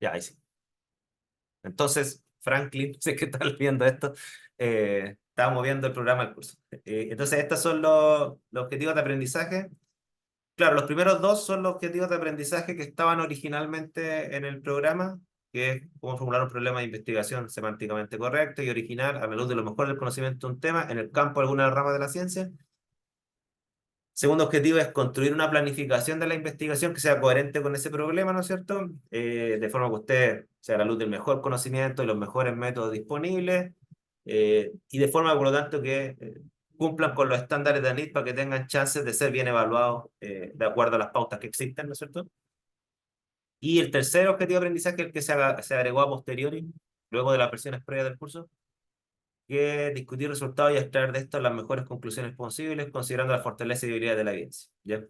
Ya, ahí sí. Entonces, Franklin, sé que estás viendo esto, estábamos viendo el programa del curso. Entonces, estos son los objetivos de aprendizaje. Claro, los primeros dos son los objetivos de aprendizaje que estaban originalmente en el programa, que es cómo formular un problema de investigación semánticamente correcto y original a la luz de lo mejor del conocimiento de un tema en el campo de alguna rama de la ciencia. Segundo objetivo es construir una planificación de la investigación que sea coherente con ese problema, ¿no es cierto? De forma que usted sea a la luz del mejor conocimiento y los mejores métodos disponibles, y de forma, por lo tanto, que cumplan con los estándares de ANIT para que tengan chances de ser bien evaluados de acuerdo a las pautas que existen, ¿no es cierto? Y el tercer objetivo de aprendizaje, el que se agregó a posteriori, luego de las versiones previas del curso, que discutir resultados y extraer de esto las mejores conclusiones posibles, considerando la fortaleza y debilidad de la evidencia, ¿ya?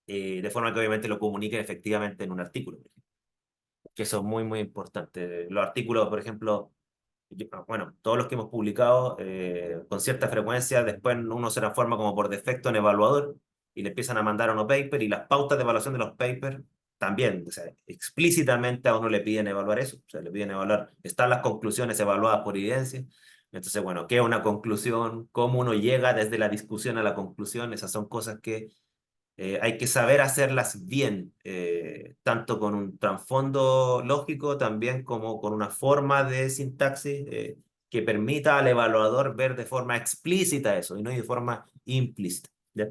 De forma que obviamente lo comuniquen efectivamente en un artículo, que eso es muy, muy importante. Los artículos, por ejemplo, bueno, todos los que hemos publicado con cierta frecuencia, después uno se transforma como por defecto en evaluador y le empiezan a mandar a uno paper y las pautas de evaluación de los papers también, o sea, explícitamente a uno le piden evaluar eso, o sea, le piden evaluar, están las conclusiones evaluadas por evidencia. Entonces, bueno, ¿qué es una conclusión? ¿Cómo uno llega desde la discusión a la conclusión? Esas son cosas que hay que saber hacerlas bien, tanto con un trasfondo lógico, también como con una forma de sintaxis que permita al evaluador ver de forma explícita eso y no de forma implícita. ¿Ya?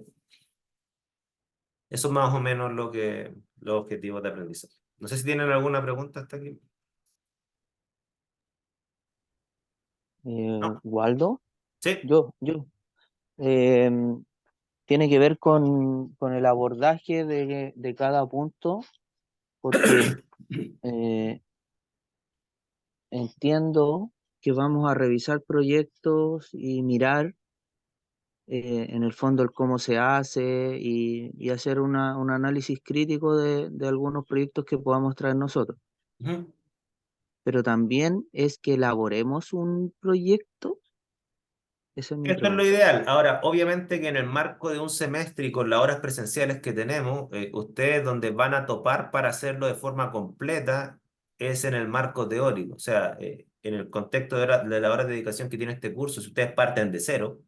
Eso es más o menos los objetivos de aprendizaje. No sé si tienen alguna pregunta hasta aquí. No. Waldo, Sí. yo. em, Tiene que ver con el abordaje de cada punto, porque eh, entiendo que vamos a revisar proyectos y mirar en el fondo el cómo se hace y hacer un análisis crítico de algunos proyectos que podamos traer nosotros. Ujú. Pero también es que elaboremos un proyecto, esa es mi Esto es lo pregunta. ideal. Ahora, obviamente que en el marco de un semestre y con las horas presenciales que tenemos, ustedes donde van a topar para hacerlo de forma completa es en el marco teórico. O sea, en el contexto de la hora de dedicación que tiene este curso, si ustedes parten de cero,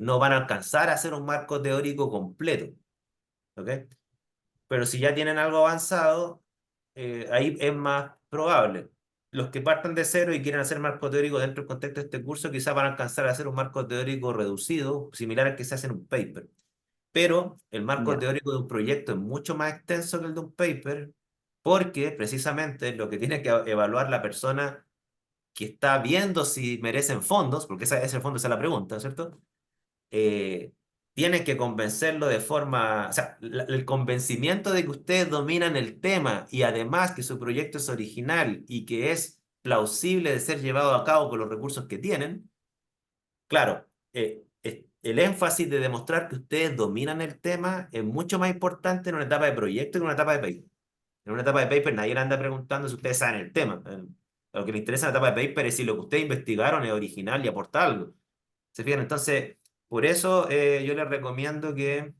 no van a alcanzar a hacer un marco teórico completo. ¿Ok? Pero si ya tienen algo avanzado, ahí es más probable. Los que partan de cero y quieren hacer marco teórico dentro del contexto de este curso, quizás van a alcanzar a hacer un marco teórico reducido, similar al que se hace en un paper. Pero el marco Ya, teórico de un proyecto es mucho más extenso que el de un paper, porque precisamente lo que tiene que evaluar la persona que está viendo si merecen fondos, porque ese fondo, esa es la pregunta, ¿cierto? eh, Tienen que convencerlo de forma, o sea, el convencimiento de que ustedes dominan el tema y además que su proyecto es original y que es plausible de ser llevado a cabo con los recursos que tienen, claro, el énfasis de demostrar que ustedes dominan el tema es mucho más importante en una etapa de proyecto que en una etapa de paper. En una etapa de paper nadie le anda preguntando si ustedes saben el tema. Lo que le interesa en la etapa de paper es si lo que ustedes investigaron es original y aporta algo. ¿Se fijan? Entonces, por eso yo les recomiendo que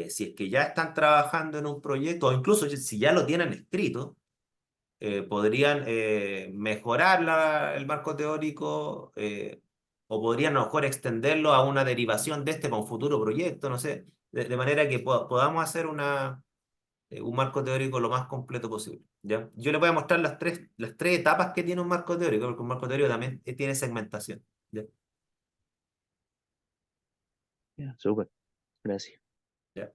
si es que ya están trabajando en un proyecto, o incluso si ya lo tienen escrito, podrían mejorar el marco teórico, o podrían a lo mejor extenderlo a una derivación de este para un futuro proyecto, no sé, de manera que podamos hacer un marco teórico lo más completo posible. ¿Ya? Yo les voy a mostrar las tres etapas que tiene un marco teórico, porque un marco teórico también tiene segmentación. ¿Ya? ya, súper, gracias. ¿Ya?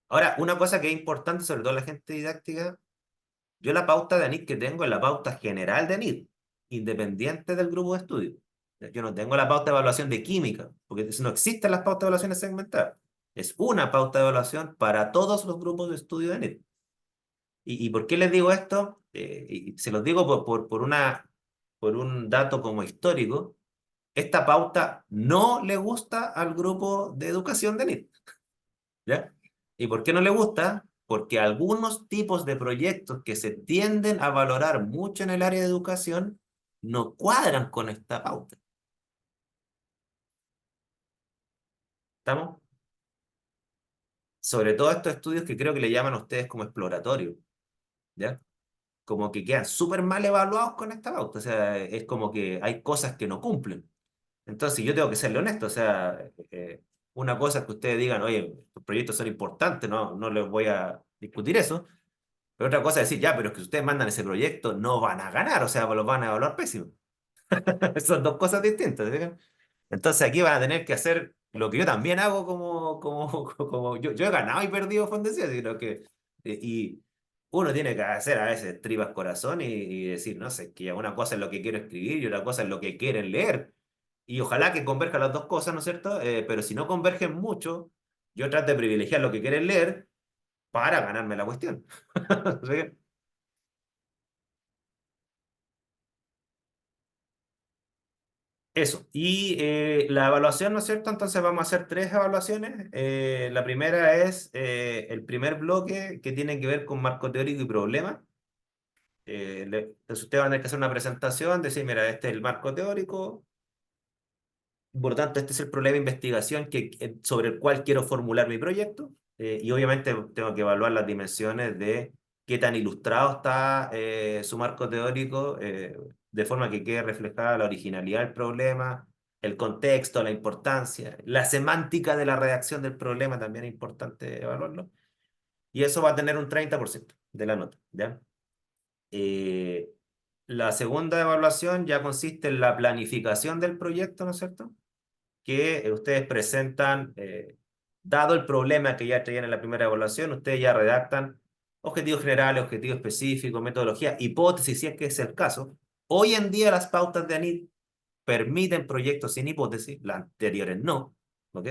Ahora, una cosa que es importante, sobre todo la gente didáctica, yo la pauta de ANIT que tengo es la pauta general de ANIT, independiente del grupo de estudio. Yo no tengo la pauta de evaluación de química, porque no existen las pautas de evaluaciones segmentadas. Es una pauta de evaluación para todos los grupos de estudio de ANIT. ¿Y por qué les digo esto? Y se los digo por un dato como histórico. Esta pauta no le gusta al grupo de educación de ANIT. ¿Ya? ¿Y por qué no le gusta? Porque algunos tipos de proyectos que se tienden a valorar mucho en el área de educación no cuadran con esta pauta. ¿Estamos? Sobre todo estos estudios que creo que le llaman a ustedes como exploratorios. ¿ya? Como que quedan súper mal evaluados con esta pauta, o sea, es como que hay cosas que no cumplen. Entonces yo tengo que serle honesto, o sea, una cosa es que ustedes digan, oye, los proyectos son importantes, no les voy a discutir eso, pero otra cosa es decir, ya, pero es que si ustedes mandan ese proyecto no van a ganar, o sea, los van a evaluar pésimo. Son dos cosas distintas, ¿sí? Entonces aquí van a tener que hacer lo que yo también hago como yo he ganado y perdido Fondesía, sino que y uno tiene que hacer a veces tripas corazón y decir, no sé, que una cosa es lo que quiero escribir y otra cosa es lo que quieren leer. Y ojalá que converjan las dos cosas, ¿no es cierto? Pero si no convergen mucho, yo trato de privilegiar lo que quieren leer para ganarme la cuestión. ¿Sí? Eso. Y la evaluación, ¿no es cierto? Entonces vamos a hacer tres evaluaciones. La primera es el primer bloque que tiene que ver con marco teórico y problema. Entonces ustedes van a tener que hacer una presentación, decir, mira, este es el marco teórico, por lo tanto, este es el problema de investigación sobre el cual quiero formular mi proyecto. Y obviamente tengo que evaluar las dimensiones de qué tan ilustrado está su marco teórico, de forma que quede reflejada la originalidad del problema, el contexto, la importancia, la semántica de la redacción del problema también es importante evaluarlo. Y eso va a tener un 30% de la nota, ¿ya? Eh, la segunda evaluación ya consiste en la planificación del proyecto, ¿no es cierto? Que ustedes presentan, dado el problema que ya traían en la primera evaluación, ustedes ya redactan objetivos generales, objetivos específicos, metodología, hipótesis, si es que es el caso. Hoy en día las pautas de ANID permiten proyectos sin hipótesis, las anteriores no, ¿ok?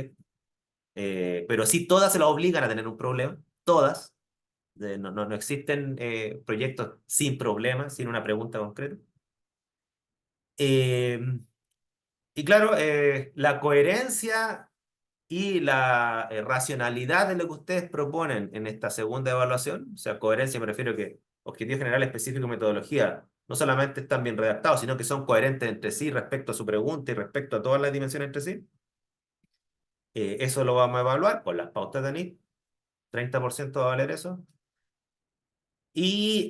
Pero sí todas se las obligan a tener un problema, todas. No existen proyectos sin problemas, sin una pregunta concreta. Eh, y claro, la coherencia y la racionalidad de lo que ustedes proponen en esta segunda evaluación, o sea, coherencia me refiero a que objetivo general específico y metodología no solamente están bien redactados, sino que son coherentes entre sí respecto a su pregunta y respecto a todas las dimensiones entre sí. Eso lo vamos a evaluar con las pautas de ANID, 30% va a valer eso. Y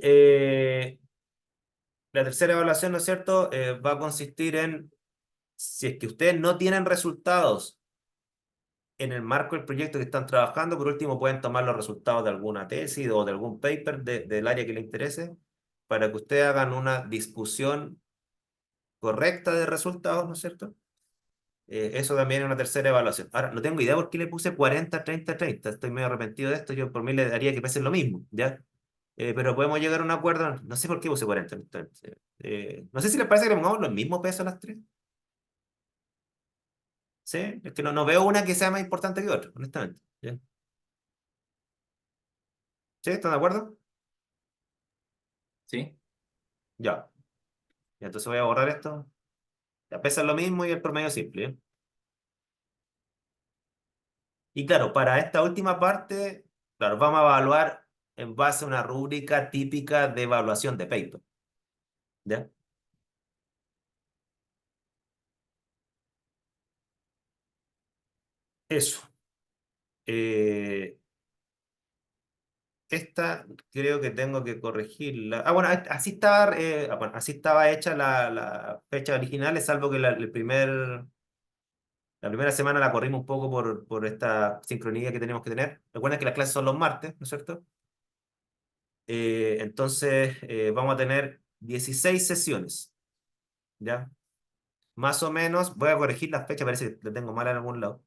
la tercera evaluación, ¿no es cierto?, va a consistir en, si es que ustedes no tienen resultados en el marco del proyecto que están trabajando, por último pueden tomar los resultados de alguna tesis o de algún paper del área que les interese para que ustedes hagan una discusión correcta de resultados, ¿no es cierto? Eso también es una tercera evaluación. Ahora, no tengo idea por qué le puse 40, 30, 30. Estoy medio arrepentido de esto. Yo por mí le daría que pese lo mismo, ¿ya? Pero podemos llegar a un acuerdo. No sé por qué puse 40. Honestamente. No sé si les parece que le pongamos los mismos pesos a las tres. ¿Sí? Es que no veo una que sea más importante que otra, honestamente. ¿Ya? ¿Sí? ¿Están de acuerdo? ¿Sí? Ya. Y entonces voy a borrar esto. Ya pesa lo mismo y el promedio simple. ¿Eh? Y claro, para esta última parte, claro, vamos a evaluar en base a una rúbrica típica de evaluación de paper. ¿Ya? Eso. Eh, esta creo que tengo que corregirla. Ah, bueno, bueno, así estaba hecha la fecha original, salvo que la primera semana la corrimos un poco por esta sincronía que tenemos que tener. Recuerden que las clases son los martes, ¿no es cierto? Entonces, vamos a tener 16 sesiones, ¿ya? Más o menos, voy a corregir la fecha, parece que la tengo mal en algún lado.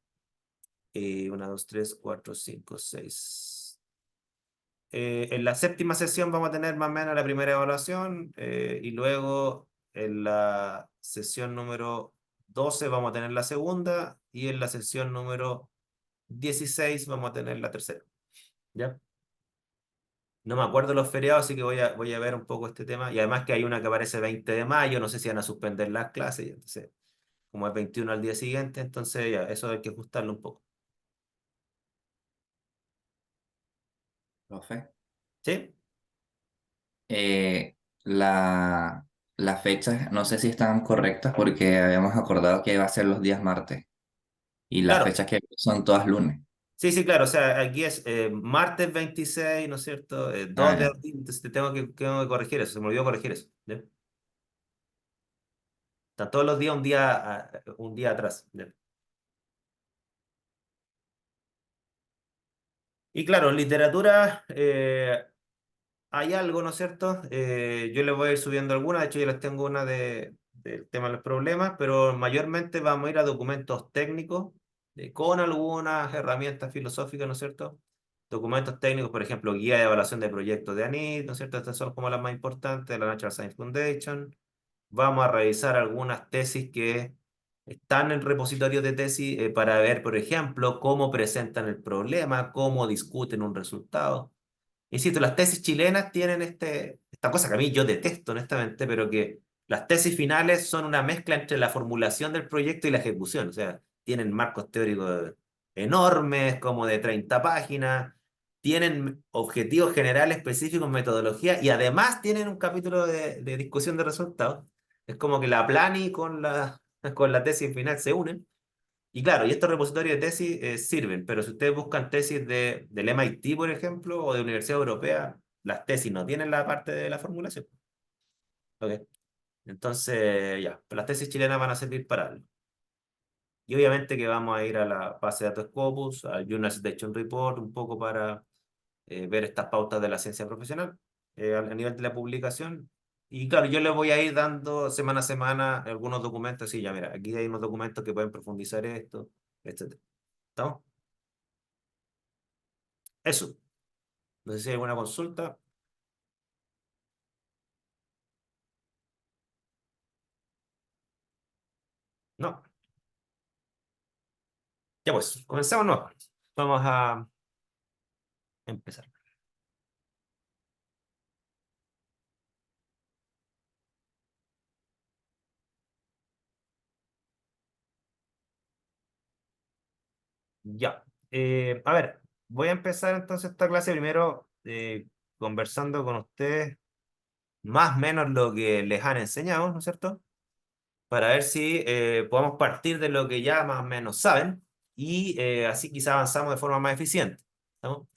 1, 2, 3, 4, 5, 6. En la séptima sesión vamos a tener más o menos la primera evaluación y luego en la sesión número 12 vamos a tener la segunda y en la sesión número 16 vamos a tener la tercera, ¿ya? No me acuerdo los feriados, así que voy a ver un poco este tema. Y además que hay una que aparece 20 de mayo, no sé si van a suspender las clases, entonces, como es 21 al día siguiente, entonces ya, eso hay que ajustarlo un poco. Profe. ¿Sí? Eh, la, las fechas, no sé si están correctas porque habíamos acordado que iba a ser los días martes y las Claro, fechas que son todas lunes. Sí, sí, claro, o sea, aquí es martes 26, ¿no es cierto? 2 Ah, de ya. abril, entonces tengo que corregir eso, se me olvidó corregir eso. ¿Ya? Están todos los días un día atrás. ¿Ya? Y claro, literatura, hay algo, ¿no es cierto? Yo les voy a ir subiendo algunas, de hecho yo les tengo una del tema de los problemas, pero mayormente vamos a ir a documentos técnicos con algunas herramientas filosóficas, ¿no es cierto? Documentos técnicos, por ejemplo, guía de evaluación de proyectos de ANID, ¿no es cierto? Estas son como las más importantes, de la Natural Science Foundation. Vamos a revisar algunas tesis que están en repositorios de tesis para ver, por ejemplo, cómo presentan el problema, cómo discuten un resultado. Insisto, las tesis chilenas tienen esta cosa que a mí yo detesto, honestamente, pero que las tesis finales son una mezcla entre la formulación del proyecto y la ejecución. O sea, tienen marcos teóricos enormes, como de 30 páginas, tienen objetivos generales específicos, metodología, y además tienen un capítulo de discusión de resultados. Es como que la plani con la tesis final se unen. Y claro, y estos repositorios de tesis sirven, pero si ustedes buscan tesis del MIT, por ejemplo, o de Universidad Europea, las tesis no tienen la parte de la formulación. ¿Ok? Entonces, ya, pues las tesis chilenas van a servir para algo. Y obviamente que vamos a ir a la base de datos Scopus, al Journal Citation Report, un poco para ver estas pautas de la ciencia profesional a nivel de la publicación. Y claro, yo les voy a ir dando semana a semana algunos documentos, sí, ya mira, aquí hay unos documentos que pueden profundizar esto, etcétera. ¿Estamos? Eso. No sé si hay alguna consulta. No. Ya pues, comenzamos, ¿no? Vamos a empezar. Ya. A ver, voy a empezar entonces esta clase primero conversando con ustedes más o menos lo que les han enseñado, ¿no es cierto? Para ver si podemos partir de lo que ya más o menos saben y así quizá avanzamos de forma más eficiente. ¿Estamos?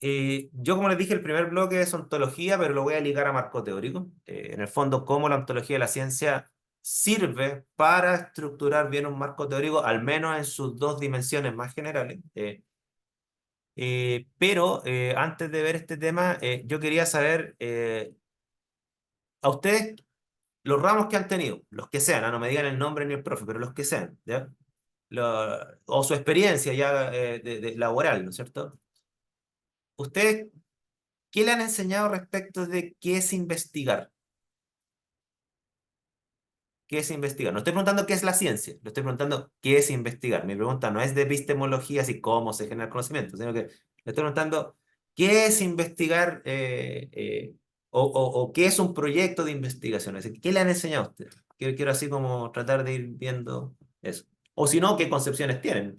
Yo, como les dije, el primer bloque es ontología, pero lo voy a ligar a marco teórico. En el fondo, cómo la ontología de la ciencia sirve para estructurar bien un marco teórico, al menos en sus dos dimensiones más generales. Pero antes de ver este tema, yo quería saber, a ustedes, los ramos que han tenido, los que sean, no me digan el nombre ni el profe, pero los que sean, ¿ya? O su experiencia ya laboral, ¿no es cierto? ¿Ustedes qué le han enseñado respecto de qué es investigar? ¿Qué es investigar? No estoy preguntando qué es la ciencia, le estoy preguntando qué es investigar. Mi pregunta no es de epistemología, así cómo se genera el conocimiento, sino que le estoy preguntando qué es investigar o qué es un proyecto de investigación. Es decir, ¿qué le han enseñado a ustedes? Quiero así como tratar de ir viendo eso. O si no, ¿qué concepciones tienen?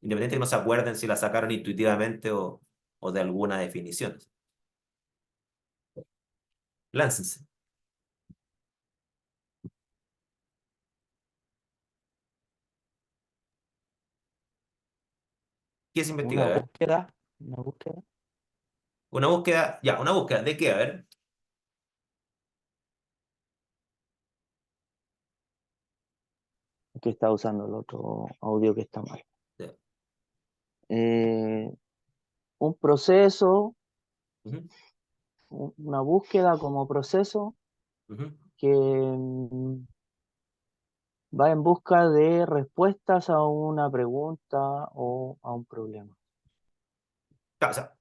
Independiente que no se acuerden si la sacaron intuitivamente o de alguna definición. Láncense. ¿Qué es Una investigar? A ver. búsqueda, una búsqueda Una búsqueda, ya, una búsqueda. ¿De qué? A ver. que está usando el otro audio que está mal. Ya. Eh, un proceso, Ujú, una búsqueda como proceso ujú. que va en busca de respuestas a una pregunta o a un problema. Claro, o sea,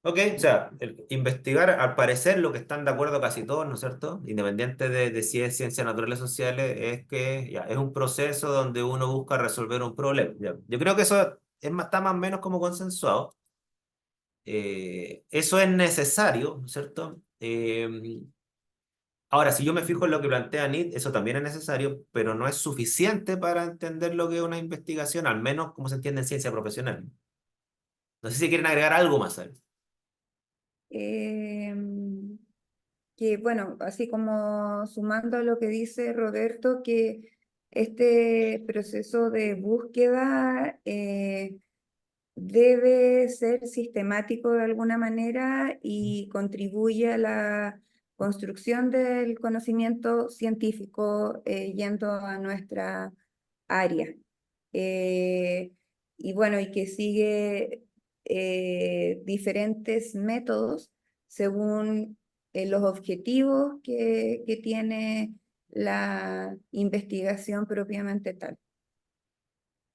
ok, o sea, investigar, al parecer, lo que están de acuerdo casi todos, ¿no es cierto? Independiente de si es ciencias naturales sociales, es que ya, es un proceso donde uno busca resolver un problema. Ya. Yo creo que eso está más o menos como consensuado. Eso es necesario, ¿no es cierto? Ahora, si yo me fijo en lo que plantea NIT, eso también es necesario, pero no es suficiente para entender lo que es una investigación, al menos como se entiende en ciencia profesional. No sé si quieren agregar algo más a eso. Em, que bueno, así como sumando a lo que dice Roberto, que este proceso de búsqueda debe ser sistemático de alguna manera y contribuye a la construcción del conocimiento científico yendo a nuestra área. Eh, y bueno, y que sigue diferentes métodos según los objetivos que tiene la investigación propiamente tal.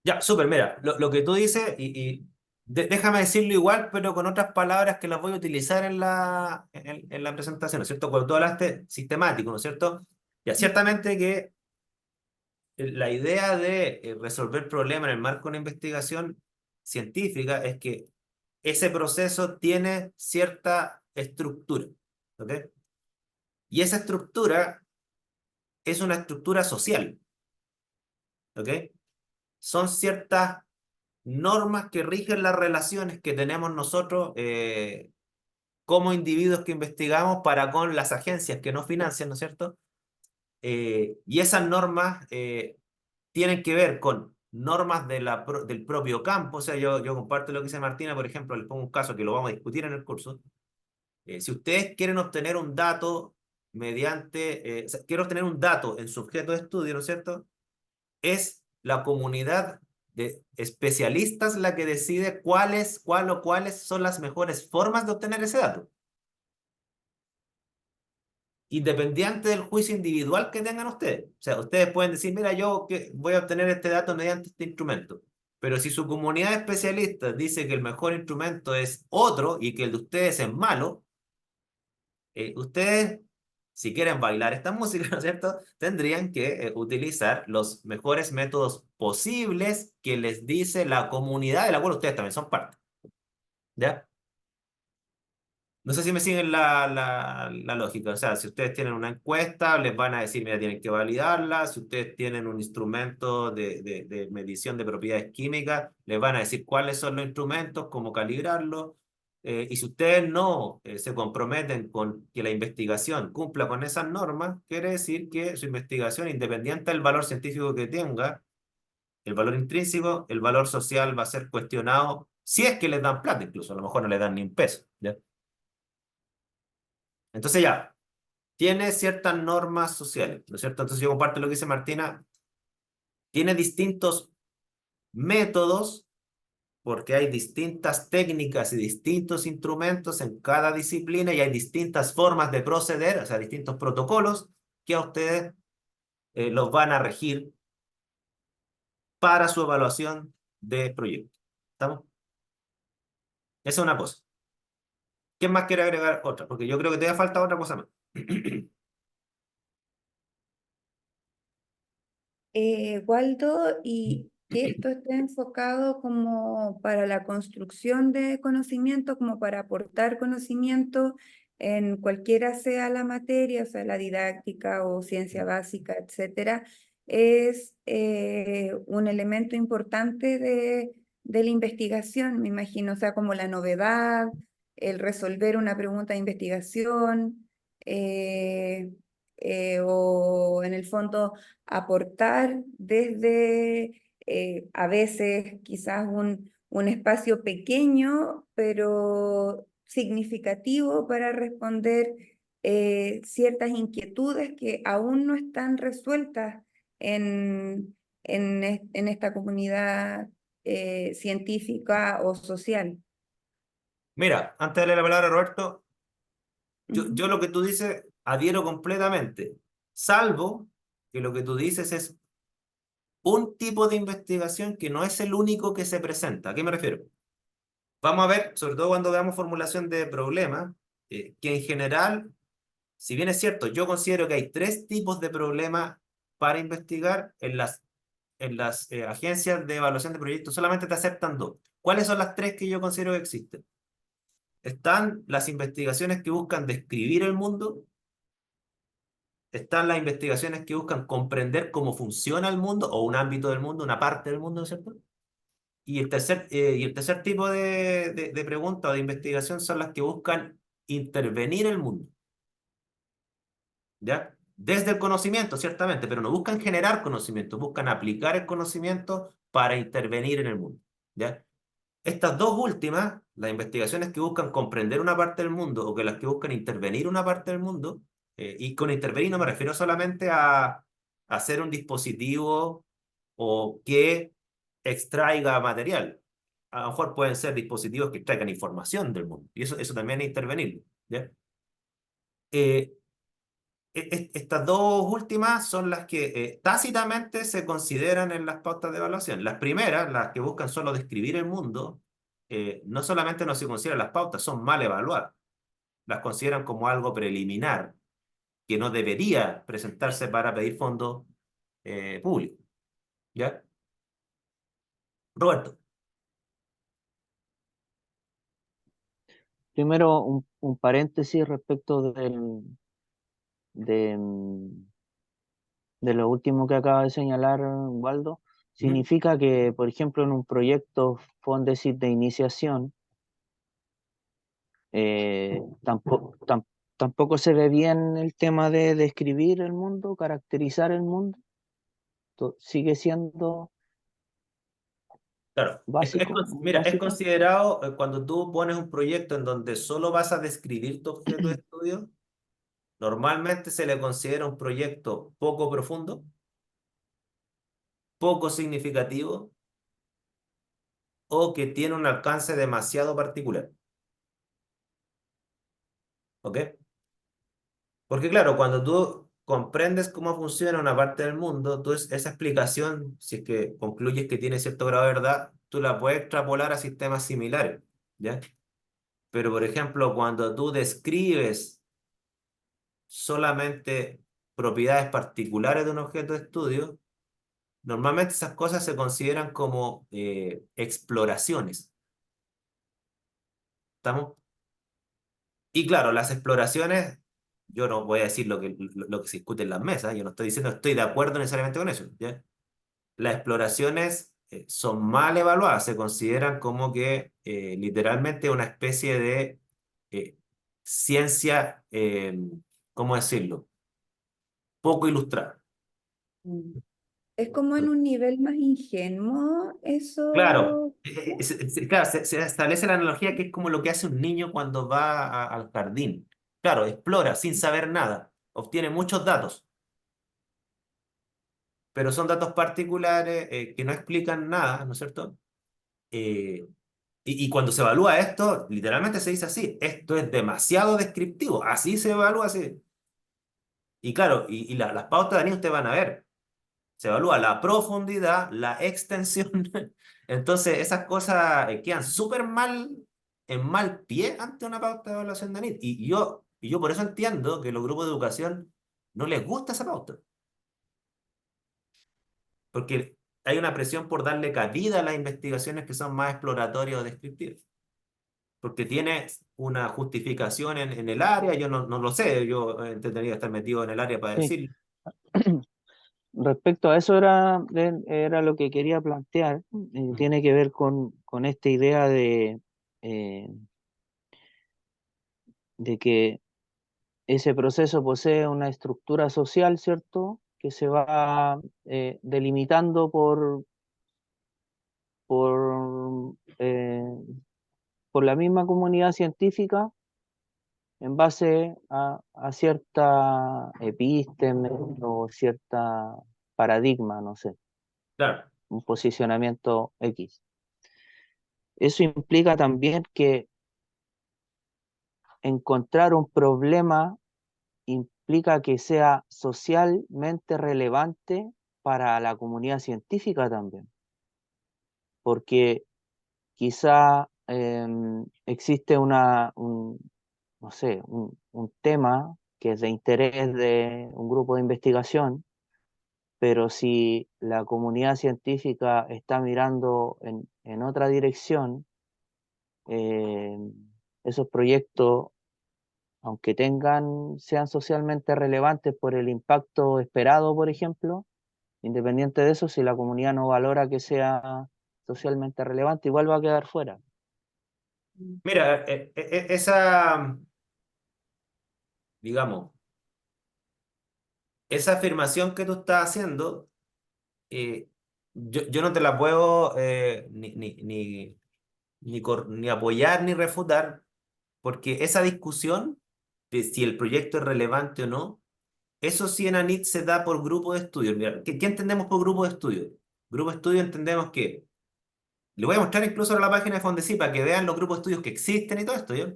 Ya, súper, mira, lo que tú dices, déjame decirlo igual, pero con otras palabras que las voy a utilizar en la presentación, ¿no es cierto? Cuando tú hablaste sistemático, ¿no es cierto? Ya, ciertamente que la idea de resolver problemas en el marco de una investigación científica es que ese proceso tiene cierta estructura, ¿ok? Y esa estructura es una estructura social, ¿ok? Son ciertas normas que rigen las relaciones que tenemos nosotros como individuos que investigamos para con las agencias que nos financian, ¿no es cierto? Y esas normas tienen que ver con normas del propio campo. O sea, yo comparto lo que dice Martina, por ejemplo, les pongo un caso que lo vamos a discutir en el curso. Si ustedes quieren obtener un dato o sea, quieren obtener un dato en su objeto de estudio, ¿no es cierto? Es la comunidad de especialistas la que decide cuáles son las mejores formas de obtener ese dato, independiente del juicio individual que tengan ustedes. O sea, ustedes pueden decir, mira, voy a obtener este dato mediante este instrumento. Pero si su comunidad de especialistas dice que el mejor instrumento es otro y que el de ustedes es malo, ustedes, si quieren bailar esta música, ¿no es cierto?, tendrían que utilizar los mejores métodos posibles que les dice la comunidad de la cual ustedes también son parte. ¿Ya? No sé si me siguen la lógica. O sea, si ustedes tienen una encuesta, les van a decir, mira, tienen que validarla. Si ustedes tienen un instrumento de medición de propiedades químicas, les van a decir cuáles son los instrumentos, cómo calibrarlos. Y si ustedes no se comprometen con que la investigación cumpla con esas normas, quiere decir que su investigación, independiente del valor científico que tenga, el valor intrínseco, el valor social va a ser cuestionado, si es que les dan plata incluso, a lo mejor no les dan ni un peso. ¿Ya? Entonces ya, tiene ciertas normas sociales, ¿no es cierto? Entonces yo comparto lo que dice Martina, tiene distintos métodos porque hay distintas técnicas y distintos instrumentos en cada disciplina y hay distintas formas de proceder, o sea, distintos protocolos que a ustedes los van a regir para su evaluación de proyecto. ¿Estamos? Esa es una cosa. ¿Quién más quiere agregar otra? Porque yo creo que todavía falta otra cosa más. Waldo, y que esto esté enfocado como para la construcción de conocimiento, como para aportar conocimiento en cualquiera sea la materia, o sea, la didáctica o ciencia básica, etcétera, es un elemento importante de la investigación, me imagino, o sea, como la novedad, el resolver una pregunta de investigación, o en el fondo aportar desde a veces quizás un espacio pequeño, pero significativo para responder ciertas inquietudes que aún no están resueltas en esta comunidad científica o social. Mira, antes de darle la palabra a Roberto, yo Ujú. lo que tú dices adhiero completamente, salvo que lo que tú dices es un tipo de investigación que no es el único que se presenta. ¿A qué me refiero? Vamos a ver, sobre todo cuando veamos formulación de problemas, que en general, si bien es cierto, yo considero que hay tres tipos de problemas para investigar en las agencias de evaluación de proyectos, solamente te aceptan dos. ¿Cuáles son las tres que yo considero que existen? Están las investigaciones que buscan describir el mundo, están las investigaciones que buscan comprender cómo funciona el mundo o un ámbito del mundo, una parte del mundo, ¿no es cierto? Y el tercer tipo de pregunta o de investigación son las que buscan intervenir el mundo, ¿ya? Desde el conocimiento, ciertamente, pero no buscan generar conocimiento, buscan aplicar el conocimiento para intervenir en el mundo, ¿ya? Estas dos últimas, las investigaciones que buscan comprender una parte del mundo o que las que buscan intervenir una parte del mundo, y con intervenir no me refiero solamente a hacer un dispositivo o que extraiga material. A lo mejor pueden ser dispositivos que extraigan información del mundo, y eso también es intervenir, ¿ya? Eh, Estas dos últimas son las que tácitamente se consideran en las pautas de evaluación. Las primeras, las que buscan solo describir el mundo, no solamente no se consideran las pautas, son mal evaluadas. Las consideran como algo preliminar que no debería presentarse para pedir fondos públicos. ¿Ya? Roberto. Primero, un paréntesis respecto de, mm, de lo último que acaba de señalar Waldo. Ujú. Significa que, por ejemplo, en un proyecto Fondesit de iniciación, tampoco se ve bien el tema de describir el mundo, caracterizar el mundo. Sigue siendo Claro, básico, muy mira, es básico. considerado cuando tú pones un proyecto en donde solo vas a describir tu objeto de estudio. Normalmente se le considera un proyecto poco profundo, poco significativo o que tiene un alcance demasiado particular. ¿Ok? Porque claro, cuando tú comprendes cómo funciona una parte del mundo, esa explicación, si es que concluyes que tiene cierto grado de verdad, tú la puedes extrapolar a sistemas similares, ¿ya? Pero por ejemplo, cuando tú describes solamente propiedades particulares de un objeto de estudio, normalmente esas cosas se consideran como exploraciones. ¿Estamos? Y claro, las exploraciones, yo no voy a decir lo que se discute en las mesas, yo no estoy diciendo estoy de acuerdo necesariamente con eso, ¿ya? Las exploraciones son mal evaluadas, se consideran como que literalmente una especie de eh, ciencia, ¿cómo decirlo? Poco ilustrada. Mm. Es como en un nivel más ingenuo, Claro, eso. claro, se establece la analogía que es como lo que hace un niño cuando va al jardín. Claro, explora sin saber nada, obtiene muchos datos, pero son datos particulares que no explican nada, ¿no es cierto? Eh, y cuando se evalúa esto, literalmente se dice así, esto es demasiado descriptivo, así se evalúa, así. Y claro, las pautas de anillo ustedes van a ver. Se evalúa la profundidad, la extensión. Entonces, esas cosas quedan súper mal, en mal pie ante una pauta de evaluación de NIT. Y yo por eso entiendo que los grupos de educación no les gusta esa pauta. Porque hay una presión por darle cabida a las investigaciones que son más exploratorias o descriptivas. Porque tiene una justificación en el área, yo no lo sé, yo tendría que estar metido en el área para Sí. decirlo. Respecto a eso era lo que quería plantear. Tiene que ver con esta idea eh, de que ese proceso posee una estructura social, ¿cierto? Que se va delimitando por, eh, por la misma comunidad científica en base a cierta epísteme o cierta paradigma, no sé, Claro, un posicionamiento X. Eso implica también que encontrar un problema implica que sea socialmente relevante para la comunidad científica también, porque quizá existe no sé, un tema que es de interés de un grupo de investigación, pero si la comunidad científica está mirando en otra dirección, eh, esos proyectos, aunque sean socialmente relevantes por el impacto esperado, por ejemplo, independiente de eso, si la comunidad no valora que sea socialmente relevante, igual va a quedar fuera. mira, digamos, esa afirmación que tú estás haciendo, eh, yo no te la puedo ni apoyar ni refutar, porque esa discusión de si el proyecto es relevante o no, eso sí en ANIT se da por grupo de estudio. Mira, ¿qué entendemos por grupo de estudio? Grupo de estudio entendemos que, le voy a mostrar incluso ahora la página de Fondesit para que vean los grupos de estudios que existen y todo esto, ¿ya?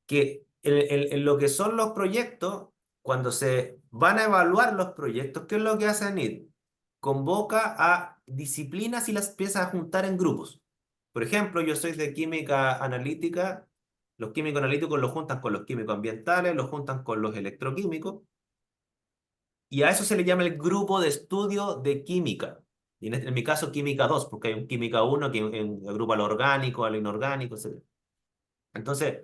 Que en lo que son los proyectos, cuando se van a evaluar los proyectos, ¿qué es lo que hace ANIT? Convoca a disciplinas y las empieza a juntar en grupos. Por ejemplo, yo soy de química analítica, los químicos analíticos los juntan con los químicos ambientales, los juntan con los electroquímicos, y a eso se le llama el grupo de estudio de química. Y en mi caso, química 2 porque hay un química 1 que agrupa lo orgánico, a lo inorgánico, etc. Entonces,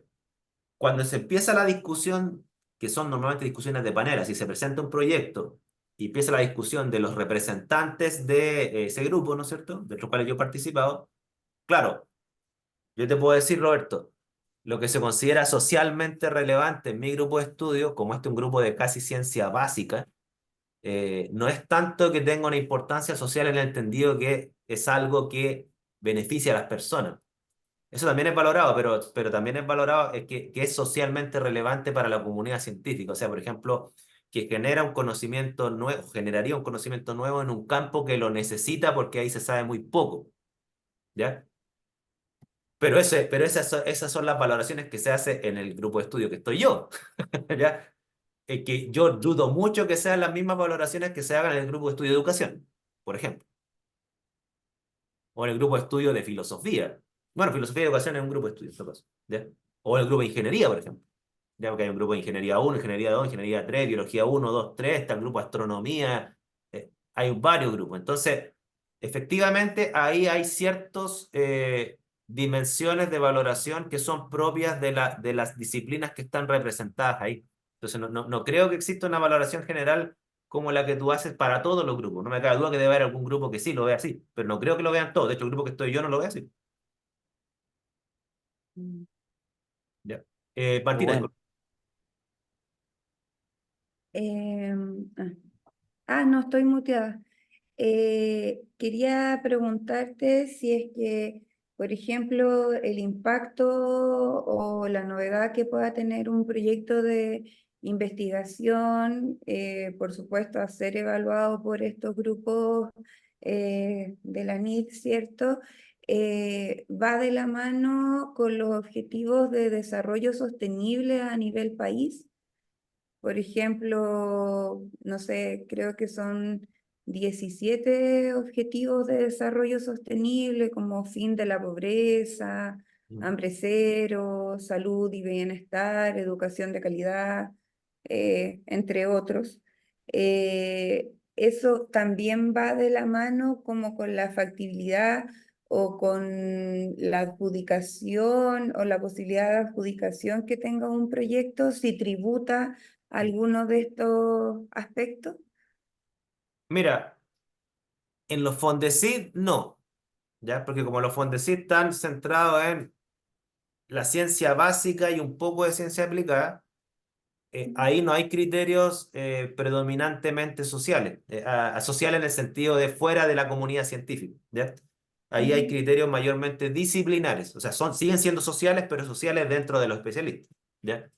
cuando se empieza la discusión, que son normalmente discusiones de panel, si se presenta un proyecto y empieza la discusión de los representantes de ese grupo, ¿no es cierto?, de los cuales yo he participado, claro, yo te puedo decir, Roberto, lo que se considera socialmente relevante en mi grupo de estudio, como este es un grupo de casi ciencia básica, no es tanto que tenga una importancia social en el entendido que es algo que beneficia a las personas. Eso también es valorado, pero también es valorado que es socialmente relevante para la comunidad científica. O sea, por ejemplo, que genera un conocimiento nuevo, generaría un conocimiento nuevo en un campo que lo necesita porque ahí se sabe muy poco, ¿ya? Pero esas son las valoraciones que se hace en el grupo de estudio que estoy yo, ¿ya? Que yo dudo mucho que sean las mismas valoraciones que se hagan en el grupo de estudio de educación, por ejemplo, o en el grupo de estudio de filosofía. Bueno, filosofía y educación es un grupo de estudio, en todo caso, ¿ya? O en el grupo de ingeniería, por ejemplo. Ya porque hay un grupo de ingeniería 1, ingeniería 2, ingeniería 3, biología 1, 2, 3, está el grupo de astronomía, hay varios grupos. Entonces, efectivamente, ahí hay ciertas dimensiones de valoración que son propias de las disciplinas que están representadas ahí. Entonces, no creo que exista una valoración general como la que tú haces para todos los grupos. No me cabe duda que debe haber algún grupo que sí lo vea así, pero no creo que lo vean todos. De hecho, el grupo que estoy yo no lo ve así. Mm. Ya. Qué Martina, bueno. disculpa. Em, ah, no, estoy muteada. Quería preguntarte si es que, por ejemplo, el impacto o la novedad que pueda tener un proyecto de investigación, por supuesto, a ser evaluado por estos grupos de la NIT, ¿cierto? Va de la mano con los objetivos de desarrollo sostenible a nivel país. Por ejemplo, no sé, creo que son 17 objetivos de desarrollo sostenible como fin de la pobreza, hambre cero, salud y bienestar, educación de calidad, entre otros. Eso también va de la mano como con la factibilidad o con la adjudicación o la posibilidad de adjudicación que tenga un proyecto si tributa alguno de estos aspectos. Mira, en los Fondesit no, ¿ya? Porque como los Fondesit están centrados en la ciencia básica y un poco de ciencia aplicada, ahí no hay criterios predominantemente sociales, sociales en el sentido de fuera de la comunidad científica, ¿ya? Ahí hay Ujú, criterios mayormente disciplinares, o sea, siguen siendo sociales, pero sociales dentro de los especialistas, ¿ya?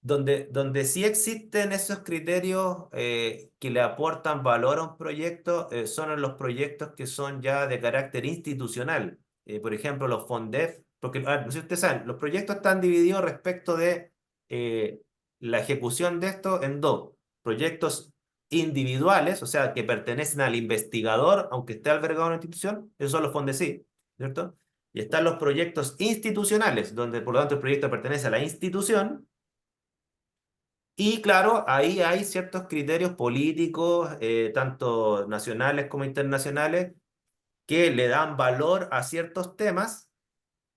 Donde sí existen esos criterios que le aportan valor a un proyecto son en los proyectos que son ya de carácter institucional. Por ejemplo, los FONDEF, porque no sé si ustedes saben, los proyectos están divididos respecto de eh, la ejecución de esto en dos. Proyectos individuales, o sea, que pertenecen al investigador, aunque esté albergado en una institución, esos son los FONDESI, ¿cierto? Y están los proyectos institucionales, donde por lo tanto el proyecto pertenece a la institución y claro, ahí hay ciertos criterios políticos, tanto nacionales como internacionales, que le dan valor a ciertos temas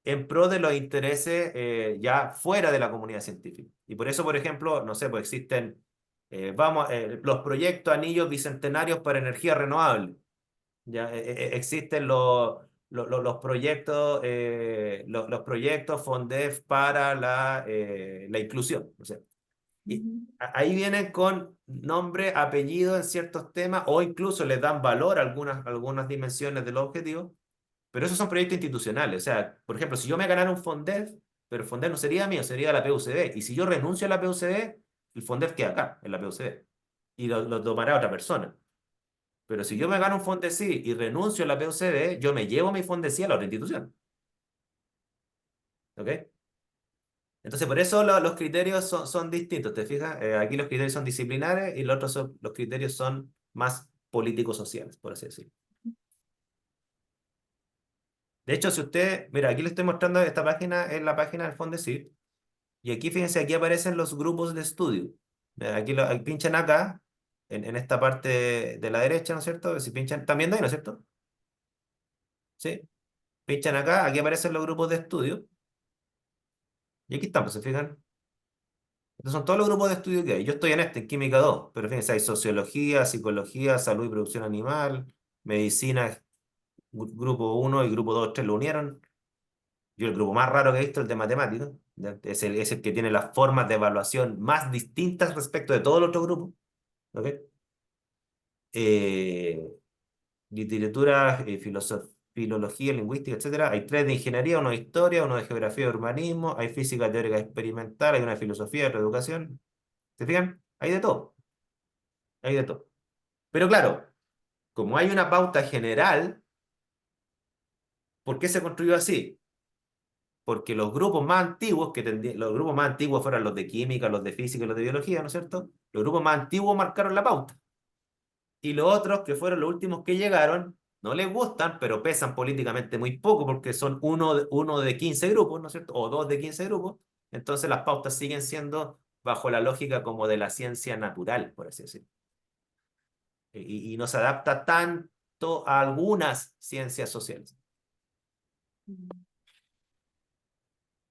en pro de los intereses ya fuera de la comunidad científica. Y por eso, por ejemplo, no sé, pues existen los proyectos anillos bicentenarios para energía renovable. Ya, existen los proyectos FONDEF para la inclusión. O sea, y ujú, ahí vienen con nombre, apellido en ciertos temas o incluso les dan valor a algunas dimensiones del objetivo Pero esos son proyectos institucionales. O sea, por ejemplo, si yo me ganara un Fondef, pero el Fondef no sería mío, sería de la PUCD. Y si yo renuncio a la PUCD, el Fondef queda acá, en la PUCD. Y lo tomará otra persona. Pero si yo me gano un Fondesí y renuncio a la PUCD, yo me llevo mi Fondesí a la otra institución. ¿Ok? Entonces, por eso los criterios son distintos, ¿te fijas? Aquí los criterios son disciplinares y los criterios son más políticos sociales, por así decirlo. De hecho, si usted, mira, aquí le estoy mostrando esta página, es la página del Fondesí, y aquí, fíjense, aquí aparecen los grupos de estudio. Aquí, aquí pinchan acá, en esta parte de la derecha, ¿no es cierto? Si pinchan, también de ahí, ¿no es cierto? Sí. Pinchan acá, aquí aparecen los grupos de estudio, y aquí estamos, ¿se fijan? Estos son todos los grupos de estudio que hay. Yo estoy en en Química 2, pero fíjense, hay sociología, psicología, salud y producción animal, medicina, grupo 1 y grupo 2, 3 lo unieron. Yo el grupo más raro que he visto es el de matemáticas, ¿ya? Es el que tiene las formas de evaluación más distintas respecto de todos los otros grupos. ¿Ok? Eh, literatura, filología, lingüística, etcétera. Hay 3 de ingeniería, uno de historia, uno de geografía y urbanismo, hay física teórica experimental, hay una de filosofía de reeducación. ¿Se fijan? Hay de todo. Hay de todo. Pero claro, como hay una pauta general, ¿por qué se construyó así? Porque los grupos más antiguos, los grupos más antiguos fueron los de química, los de física y los de biología, ¿no es cierto? Los grupos más antiguos marcaron la pauta. Y los otros, que fueron los últimos que llegaron, no les gustan, pero pesan políticamente muy poco porque son uno de 15 grupos, ¿no es cierto? O 2 de 15 grupos. Entonces las pautas siguen siendo bajo la lógica como de la ciencia natural, por así decirlo. Y no se adapta tanto a algunas ciencias sociales.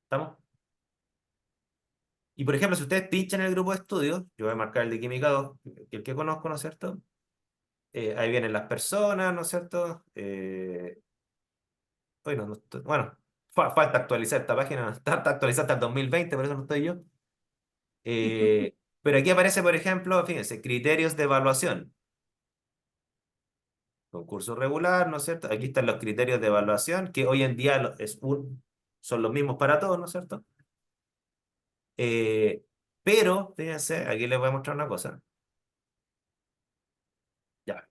¿Estamos? Y por ejemplo, si ustedes pinchan el grupo de estudios, yo voy a marcar el de Química 2, el que conozco, ¿no es cierto? Ahí vienen las personas, ¿no es cierto? Bueno, bueno, falta actualizar esta página, no está actualizada hasta el 2020, por eso no estoy yo. Pero aquí aparece, por ejemplo, fíjense, criterios de evaluación. Concurso regular, ¿no es cierto? Aquí están los criterios de evaluación, que hoy en día son los mismos para todos, ¿no es cierto? Pero, fíjense, aquí les voy a mostrar una cosa. Ya.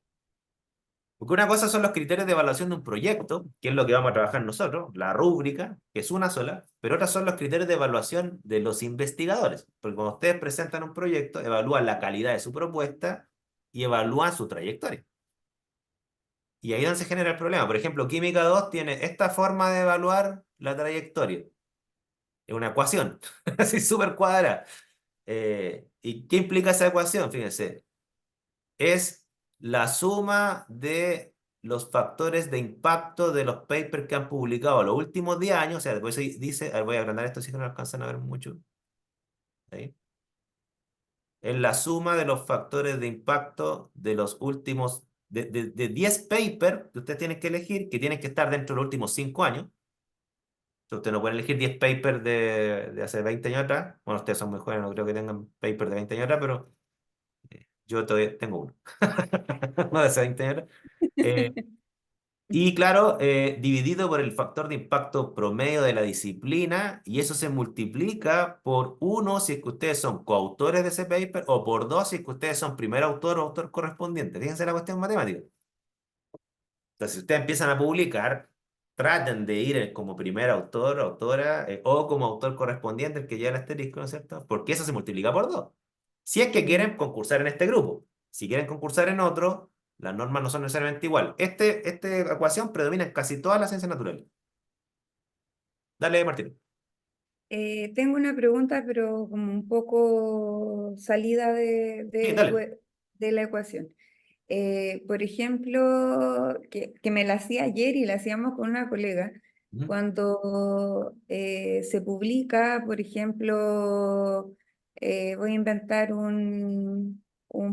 Porque una cosa son los criterios de evaluación de un proyecto, que es lo que vamos a trabajar nosotros, la rúbrica, que es una sola, pero otras son los criterios de evaluación de los investigadores. Porque cuando ustedes presentan un proyecto, evalúan la calidad de su propuesta y evalúan su trayectoria. Y ahí es donde se genera el problema. Por ejemplo, Química 2 tiene esta forma de evaluar la trayectoria. Es una ecuación, así súper cuadrada. ¿Y qué implica esa ecuación? Fíjense, es la suma de los factores de impacto de los papers que han publicado los últimos 10 años. O sea, después dice, a ver, voy a agrandar esto si que no alcanzan a ver mucho. Ahí. Es la suma de los factores de impacto de los últimos, de 10 papers que ustedes tienen que elegir, que tienen que estar dentro de los últimos 5 años. Usted no puede elegir 10 papers de hace 20 años atrás. Bueno, ustedes son muy jóvenes, no creo que tengan papers de 20 años atrás, pero yo todavía tengo uno. No de hace 20 años atrás. Y claro, dividido por el factor de impacto promedio de la disciplina, y eso se multiplica por 1 si es que ustedes son coautores de ese paper, o por 2 si es que ustedes son primer autor o autor correspondiente. Fíjense la cuestión matemática. Entonces, si ustedes empiezan a publicar, traten de ir como primer autor o autora, o como autor correspondiente, el que lleva el asterisco, ¿no es cierto? Porque eso se multiplica por 2. Si es que quieren concursar en este grupo. Si quieren concursar en otro, las normas no son necesariamente igual. Esta ecuación predomina en casi todas las ciencias naturales. Dale, Martín. Tengo una pregunta, pero como un poco salida Sí, dale. de la ecuación. Por ejemplo, que me la hacía ayer y la hacíamos con una colega, Ujú, cuando se publica, por ejemplo, voy a inventar un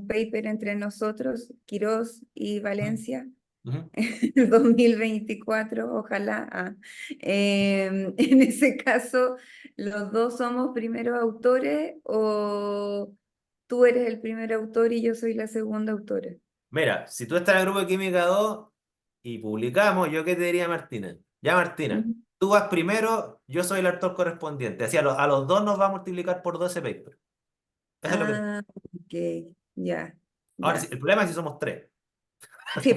paper entre nosotros, Quirós y ujú, Valencia, ujú. 2024, ojalá. En ese caso, ¿los dos somos primeros autores o tú eres el primer autor y yo soy la segunda autora? Mira, si tú estás en el grupo de Química 2, y publicamos, ¿yo qué te diría, Martina? Ya, Martina, Ujú. tú vas primero, yo soy el autor correspondiente. Así a los dos nos va a multiplicar por 12 paper. Eso es lo que... Ah, ok, ya, Ahora, sí, ya. el problema es si somos tres. Sí,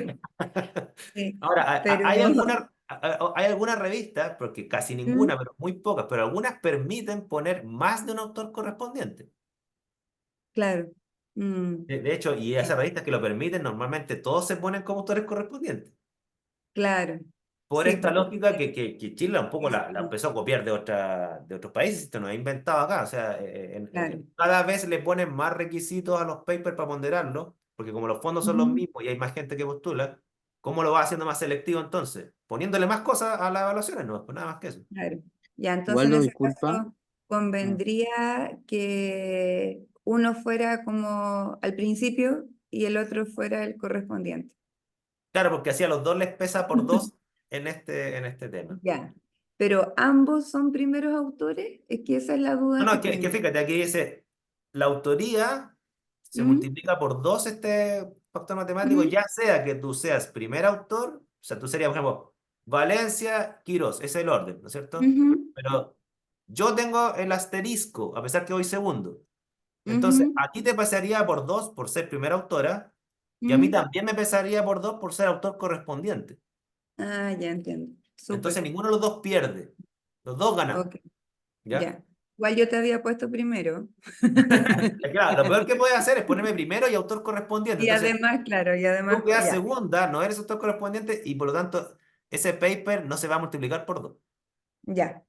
sí, Ahora, pero... hay algunas revistas, porque casi ¿Mm? ninguna, pero muy pocas, pero algunas permiten poner más de un autor correspondiente. Claro. Mm, De hecho, y esas sí, revistas que lo permiten, normalmente todos se ponen como autores correspondientes. claro. Por Sí, esta pues, lógica que Chile un poco la sí, empezó a copiar de otros países, esto no ha inventado acá, o sea, claro, cada vez le ponen más requisitos a los papers para ponderarlo, porque como los fondos son los ujú, mismos y hay más gente que postula, ¿cómo lo va haciendo más selectivo entonces? Poniéndole más cosas a las evaluaciones, no, pues nada más que eso. claro. Ya, entonces en Waldo, ese disculpa. caso Mm. convendría que uno fuera como al principio y el otro fuera el correspondiente. Claro, porque así a los dos les pesa por dos en este tema. Ya. Pero ambos son primeros autores, es que esa es la No, duda no, que que tengo. fíjate, aquí dice, la autoría se ¿Mm? multiplica por dos este factor matemático, ¿Mm? ya sea que tú seas primer autor, o sea, tú serías, por ejemplo, Valencia, Quirós, ese es el orden, ¿no es cierto? Ujú, Pero yo tengo el asterisco, a pesar que voy segundo. Entonces, ujú, a ti te pasaría por dos por ser primera autora, y a mí ¿mm? también me pesaría por dos por ser autor correspondiente. Ah, ya entiendo. Entonces, Súper. ninguno de los dos pierde, los dos ganan, Ok, ¿ya? ya. Igual yo te había puesto primero. Claro, lo peor que puedes hacer es ponerme primero y autor correspondiente. Y Entonces, además, claro, y tú además, quedas ya, segunda, no eres autor correspondiente y por lo tanto ese paper no se va a multiplicar por dos. ya.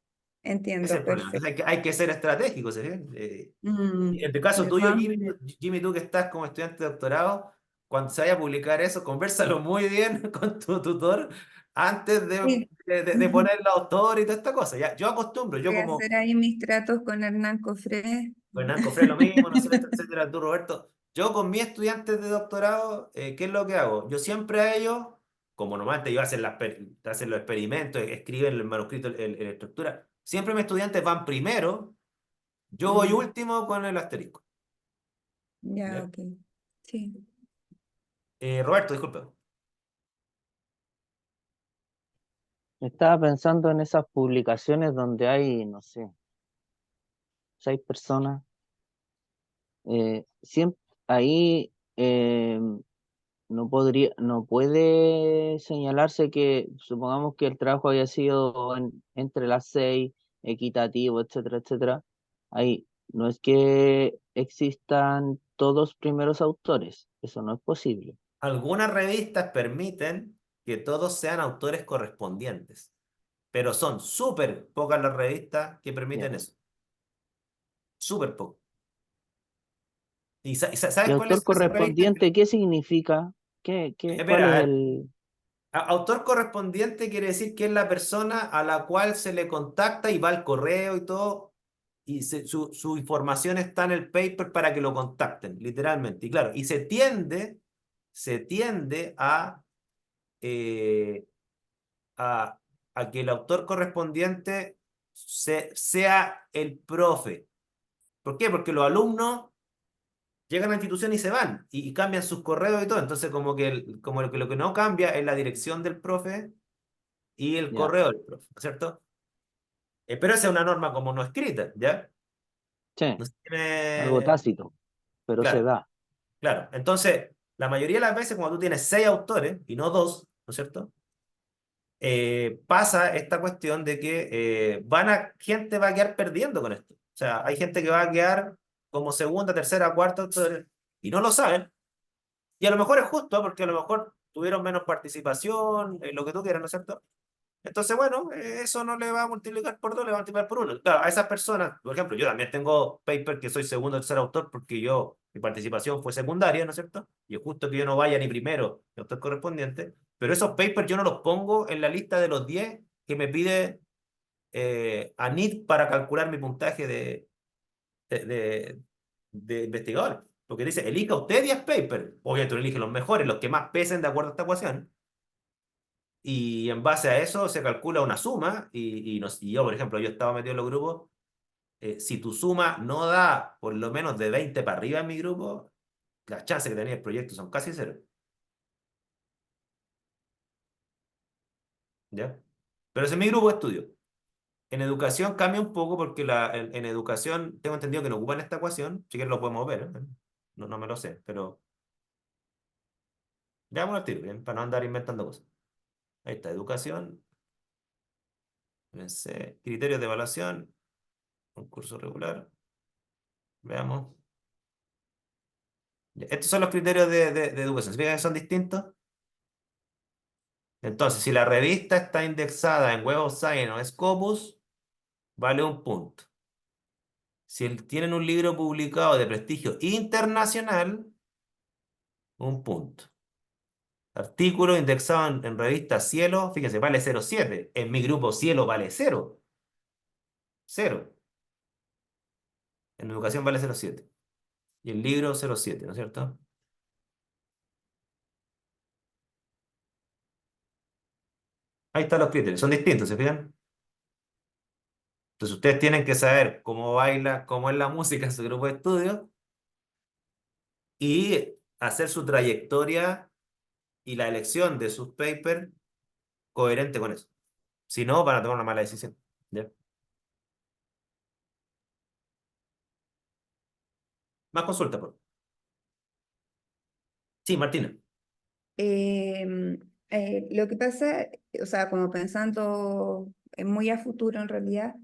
Ese es Entiendo, el problema. Entonces perfecto. hay que ser estratégicos. ¿Sí? En tu caso De tuyo, todas Jimmy, maneras. Jimmy, tú que estás como estudiante de doctorado, cuando se vaya a publicar eso, convérsalo muy bien con tu tutor antes Sí. de poner el autor y toda esta cosa. Ya, yo acostumbro, yo Voy a como hacer ahí mis tratos con Hernán Cofré. Hernán Cofré lo mismo, ¿no es cierto? Etcétera, tú, Roberto. Yo con mis estudiantes de doctorado, ¿qué es lo que hago? Yo siempre a ellos, como normalmente ellos hacen los experimentos, escriben el manuscrito, la estructura, siempre mis estudiantes van primero, yo voy Mm, último con el asterisco. ya, ¿Ya? ok. Sí. Roberto, disculpe. Estaba pensando en esas publicaciones donde hay, no sé, 6 personas. Siempre ahí no puede señalarse que, supongamos que el trabajo haya sido entre las 6, equitativo, etcétera, etcétera. Ahí no es que existan todos primeros autores, eso no es posible. Algunas revistas permiten que todos sean autores correspondientes, pero son súper pocas las revistas que permiten Ya. eso. Súper pocas. ¿Y ¿Sabes cuáles autor son esas revistas? correspondiente qué significa? ¿Cuál es Mira, el...? autor correspondiente quiere decir que es la persona a la cual se le contacta y va al correo y todo, y su información está en el paper para que lo contacten, literalmente. Y claro, y se tiende eh, a, a que el autor correspondiente sea el profe. ¿Por qué? Porque los alumnos llegan a la institución y se van y cambian sus correos y todo. Entonces, como que, como lo que no cambia es la dirección del profe y el Ya, correo del profe, ¿no es cierto? Pero esa es una norma como no escrita, ¿ya? sí, No sé si algo tácito, pero se Claro, da. claro. Entonces, la mayoría de las veces cuando tú tienes seis autores y no dos, ¿no es cierto? Pasa esta cuestión de que gente va a quedar perdiendo con esto. O sea, hay gente que va a quedar como segunda, tercera, cuarta autores y no lo saben. Y a lo mejor es justo, porque a lo mejor tuvieron menos participación, lo que tú quieras, ¿no es cierto? Entonces, bueno, eso no le va a multiplicar por dos, le va a multiplicar por uno. Claro, a esas personas, por ejemplo, yo también tengo paper que soy segundo o tercer autor porque mi participación fue secundaria, ¿no es cierto? Y es justo que yo no vaya ni primero ni autor correspondiente, pero esos papers yo no los pongo en la lista de los 10 que me pide ANIT para calcular mi puntaje de, de, de investigador. Porque dice, elija usted 10 papers. Obviamente tú eliges los mejores, los que más pesen de acuerdo a esta ecuación. Y en base a eso se calcula una suma. Y yo, por ejemplo, yo estaba metido en los grupos. Si tu suma no da por lo menos de 20 para arriba en mi grupo, las chances que tenés el proyecto son casi cero. ¿ya? Pero ese es mi grupo de estudio. En educación cambia un poco porque en educación tengo entendido que no ocupan esta ecuación, si que lo podemos ver, ¿eh? No, no me lo sé, pero ya vamos al tiro, ¿bien? Para no andar inventando cosas. Ahí está, educación, criterios de evaluación, concurso regular, veamos. Ya, estos son los criterios de educación, ¿se fijan que son distintos? Entonces, si la revista está indexada en Web of Science o Scopus, vale un punto. Si tienen un libro publicado de prestigio internacional, un punto. Artículo indexado en revista Cielo, fíjense, vale 0,7. En mi grupo Cielo vale 0. 0. En educación vale 0,7. Y el libro 0,7, ¿no es cierto? Ahí están los criterios. Son distintos, ¿se fijan? Entonces ustedes tienen que saber cómo baila, cómo es la música en su grupo de estudio y hacer su trayectoria y la elección de sus papers coherente con eso. Si no, van a tomar una mala decisión. ¿Ya? Más consulta, por favor. Sí, Martina. Em, lo que pasa, o sea, como pensando muy a futuro en realidad,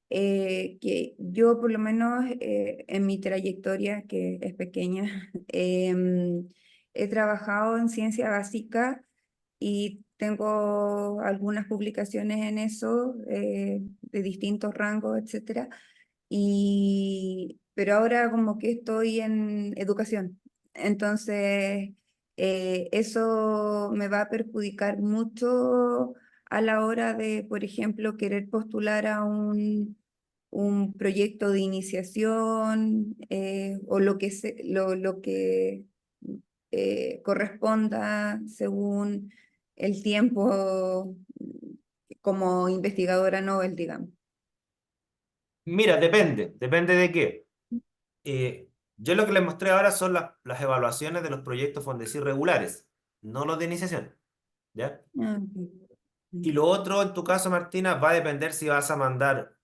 que yo por lo menos en mi trayectoria, que es pequeña, he trabajado en ciencia básica y tengo algunas publicaciones en eso, de distintos rangos, etcétera. Pero ahora como que estoy en educación. Entonces, eso me va a perjudicar mucho a la hora de, por ejemplo, querer postular a un proyecto de iniciación, o lo que corresponda según el tiempo como investigadora Nobel, digamos. Mira, depende de qué. Yo lo que les mostré ahora son las evaluaciones de los proyectos Fondesit regulares, no los de iniciación, ¿ya? Ah, ok. Y lo otro, en tu caso, Martina, va a depender si vas a mandar,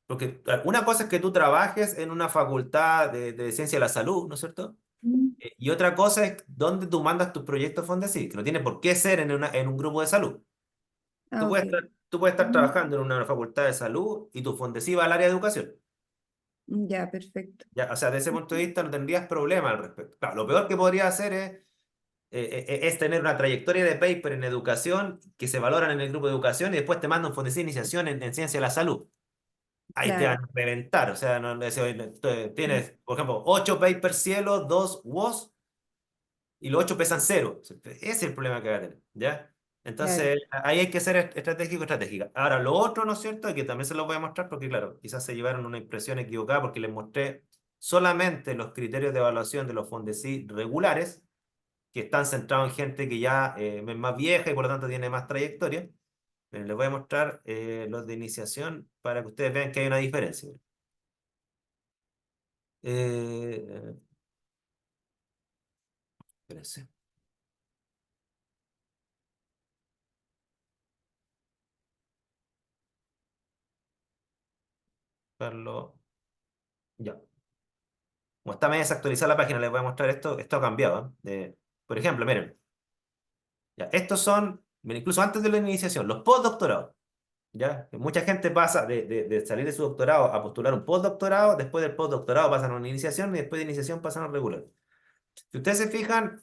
porque una cosa es que tú trabajes en una facultad de ciencia de la salud, ¿no es cierto? Mm. Y otra cosa es dónde tú mandas tus proyectos Fondesit, que no tiene por qué ser en un grupo de salud. Ah, ok. Tú puedes estar Ujú. trabajando en una facultad de salud y tu Fondesit va al área de educación. Ya, perfecto. Ya, o sea, desde ese punto de vista no tendrías problema al respecto. Claro, lo peor que podría hacer es tener una trayectoria de paper en educación que se valoran en el grupo de educación y después te mandan un Fondesit de iniciación en ciencia de la salud. Ahí te Claro. van a reventar. O sea, tienes, por ejemplo, 8 papers cielo, 2 WOS y los 8 pesan 0. Ese es el problema que va a tener, ¿ya? Claro. Entonces, ahí hay que ser estratégico, estratégica. Ahora, lo otro, ¿no es cierto? Que también se lo voy a mostrar porque, claro, quizás se llevaron una impresión equivocada porque les mostré solamente los criterios de evaluación de los Fondesit regulares, que están centrados en gente que ya es más vieja y por lo tanto tiene más trayectoria. Pero les voy a mostrar los de iniciación para que ustedes vean que hay una diferencia. Eh, espérense. Carlos. Ya. Como está medio desactualizada la página, les voy a mostrar esto. Esto ha cambiado. Por ejemplo, miren. Ya, estos son, miren, incluso antes de la iniciación, los postdoctorados. ¿Ya? Que mucha gente pasa de salir de su doctorado a postular un postdoctorado, después del postdoctorado pasan a una iniciación y después de iniciación pasan a regular. Si ustedes se fijan,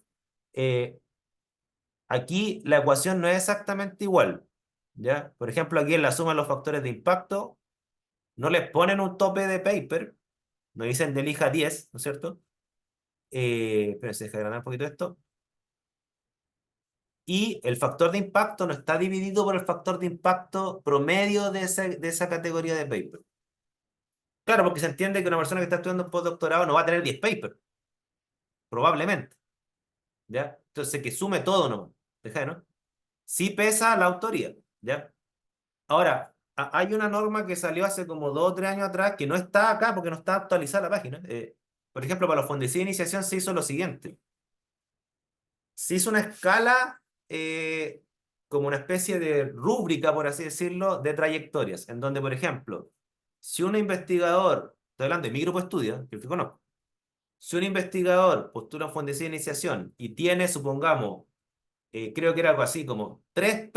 eh, aquí la ecuación no es exactamente igual. ¿Ya? Por ejemplo, aquí en la suma de los factores de impacto, no les ponen un tope de paper, no dicen de elija 10, ¿no es cierto? Pero se deja agrandar un poquito esto. Y el factor de impacto no está dividido por el factor de impacto promedio de esa categoría de paper. Claro, porque se entiende que una persona que está estudiando un postdoctorado no va a tener 10 papers, probablemente. ¿Ya? Entonces, que sume todo, ¿no? Deja, ¿no? Sí pesa la autoría, ¿ya? Ahora, hay una norma que salió hace como 2 o 3 años atrás que no está acá porque no está actualizada la página. Por ejemplo, para los fondos de iniciación se hizo lo siguiente. Se hizo una escala como una especie de rúbrica, por así decirlo, de trayectorias, en donde, por ejemplo, si un investigador, estoy hablando de mi grupo de estudio, que el que conozco, si un investigador postula un fondo de iniciación y tiene, supongamos, creo que era algo así como dos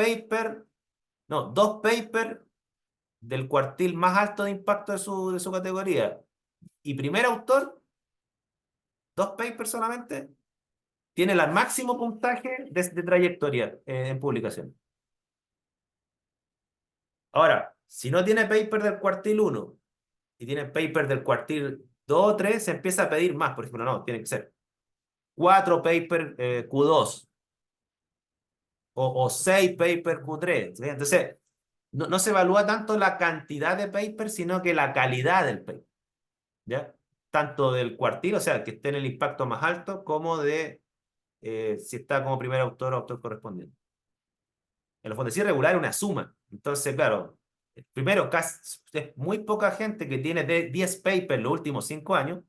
papers del cuartil más alto de impacto de su categoría, y primer autor, dos papers solamente, tiene el máximo puntaje de trayectoria en publicación. Ahora, si no tiene paper del cuartil 1 y tiene paper del cuartil 2 o 3, se empieza a pedir más. Por ejemplo, no, tiene que ser 4 paper Q2 o 6 paper Q3. ¿Sí? Entonces, no se evalúa tanto la cantidad de paper, sino que la calidad del paper. ¿Ya? Tanto del cuartil, o sea, que esté en el impacto más alto, como de si está como primer autor o autor correspondiente. En los fondos regular es una suma. Entonces, claro, primero, es muy poca gente que tiene 10 papers en los últimos 5 años. O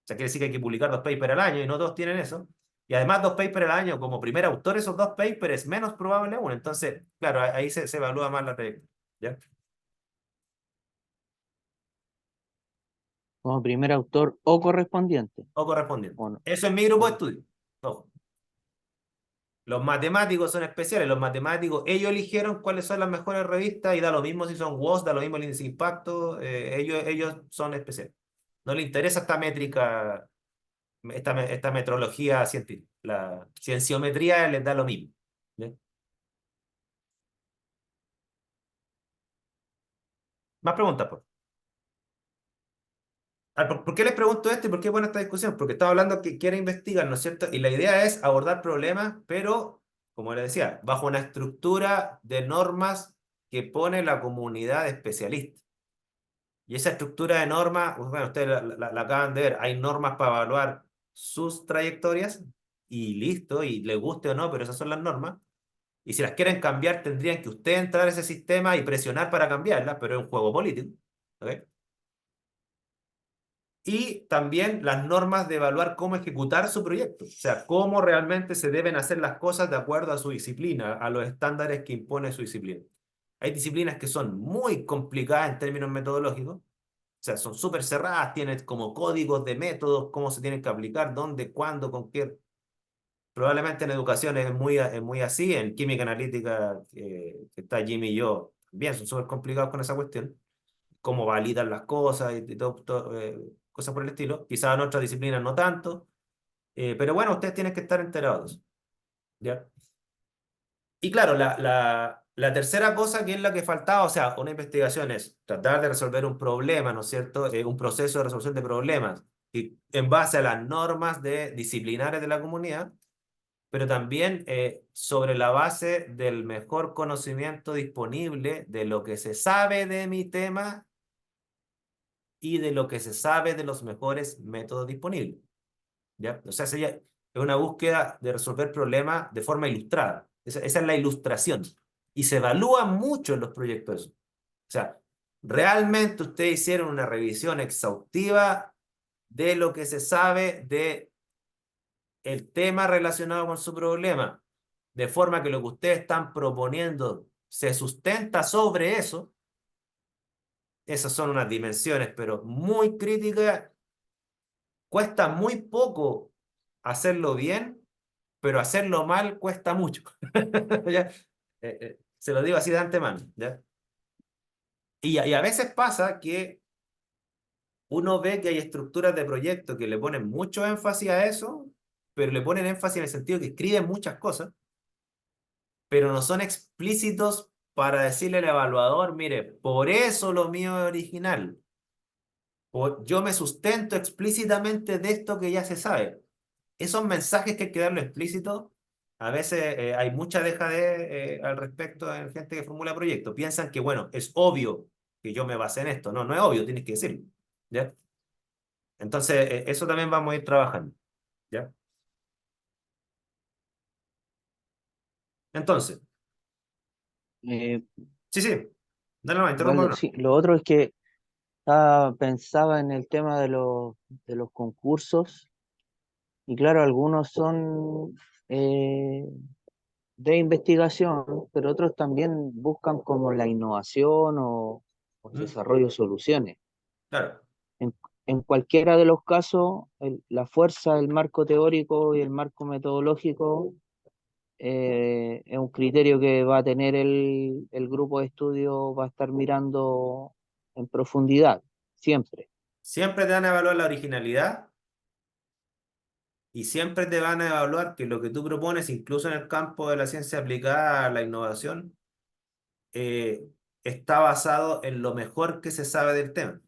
sea, quiere decir que hay que publicar 2 papers al año y no todos tienen eso. Y además 2 papers al año como primer autor, esos 2 papers es menos probable aún. Entonces, claro, ahí se evalúa más la trayectoria. ¿Ya? Como primer autor o correspondiente. O correspondiente. ¿O no? Eso es mi grupo de estudio. Ojo. Los matemáticos son especiales. Los matemáticos, ellos eligieron cuáles son las mejores revistas y da lo mismo si son WOS, da lo mismo el índice de impacto. Ellos son especiales. No les interesa esta métrica, esta metrología científica. La cienciometría les da lo mismo. ¿Bien? Más preguntas, por. ¿Por qué les pregunto esto y por qué es buena esta discusión? Porque estaba hablando que quiere investigar, ¿no es cierto? Y la idea es abordar problemas, pero, como le decía, bajo una estructura de normas que pone la comunidad de especialistas. Y esa estructura de normas, bueno, ustedes la acaban de ver, hay normas para evaluar sus trayectorias y listo, y les guste o no, pero esas son las normas. Y si las quieren cambiar, tendrían que ustedes entrar a ese sistema y presionar para cambiarlas, pero es un juego político. ¿Ok? Y también las normas de evaluar cómo ejecutar su proyecto, o sea, cómo realmente se deben hacer las cosas de acuerdo a su disciplina, a los estándares que impone su disciplina. Hay disciplinas que son muy complicadas en términos metodológicos, o sea, son súper cerradas, tienen como códigos de métodos, cómo se tienen que aplicar, dónde, cuándo, con qué. Probablemente en educación es muy así, en química analítica, que está Jimmy y yo, bien, son súper complicados con esa cuestión, cómo validan las cosas y cosas por el estilo. Quizás en otras disciplinas no tanto, pero bueno, ustedes tienen que estar enterados de eso, ¿ya? Y claro, la tercera cosa que es la que faltaba, o sea, una investigación es tratar de resolver un problema, ¿no es cierto? Un proceso de resolución de problemas y en base a las normas disciplinares de la comunidad, pero también sobre la base del mejor conocimiento disponible de lo que se sabe de mi tema y de lo que se sabe de los mejores métodos disponibles. ¿Ya? O sea, es una búsqueda de resolver problemas de forma ilustrada. Esa es la ilustración. Y se evalúa mucho en los proyectos eso. O sea, realmente ustedes hicieron una revisión exhaustiva de lo que se sabe de el tema relacionado con su problema, de forma que lo que ustedes están proponiendo se sustenta sobre eso. Esas son unas dimensiones, pero muy críticas. Cuesta muy poco hacerlo bien, pero hacerlo mal cuesta mucho. ¿Ya? Se lo digo así de antemano. ¿Ya? Y a veces pasa que uno ve que hay estructuras de proyecto que le ponen mucho énfasis a eso, pero le ponen énfasis en el sentido que escriben muchas cosas, pero no son explícitos para decirle al evaluador, mire, por eso lo mío es original. Yo me sustento explícitamente de esto que ya se sabe. Esos mensajes que hay que darlo explícito, a veces hay mucha dejadez al respecto en gente que formula proyectos. Piensan que, bueno, es obvio que yo me base en esto. No, no es obvio, tienes que decirlo. ¿Ya? Entonces, eso también vamos a ir trabajando. ¿Ya? Entonces, Eh, sí, sí, dale nomás, interrumpa. Osvaldo, sí, lo otro es que pensaba en el tema de los concursos y claro, algunos son, eh, de investigación, pero otros también buscan como la innovación o ¿Mm? desarrollo de soluciones. Claro. En, en cualquiera de los casos, la fuerza del marco teórico y el marco metodológico es un criterio que va a tener el grupo de estudio, va a estar mirando en profundidad, siempre. Siempre te van a evaluar la originalidad y siempre te van a evaluar que lo que tú propones, incluso en el campo de la ciencia aplicada a la innovación, eh, está basado en lo mejor que se sabe del tema.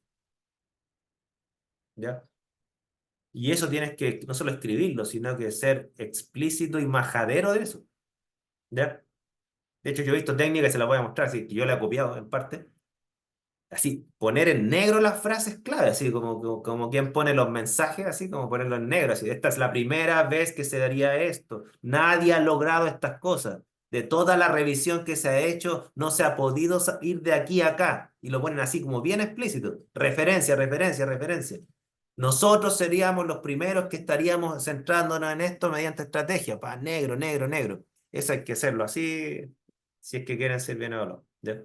¿Ya? Y eso tienes que no solo escribirlo, sino que ser explícito y majadero de eso. ¿Ya? De hecho, yo he visto técnicas, y se las voy a mostrar, así que yo la he copiado en parte. Así, poner en negro las frases clave, así como quien pone los mensajes, así como ponerlo en negro, así, esta es la primera vez que se daría esto, nadie ha logrado estas cosas, de toda la revisión que se ha hecho, no se ha podido ir de aquí a acá, y lo ponen así como bien explícito, referencia, referencia, referencia. Nosotros seríamos los primeros que estaríamos centrándonos en esto mediante estrategia, negro, negro, negro. Eso hay que hacerlo así, si es que quieren ser bien evaluados. ¿Ya?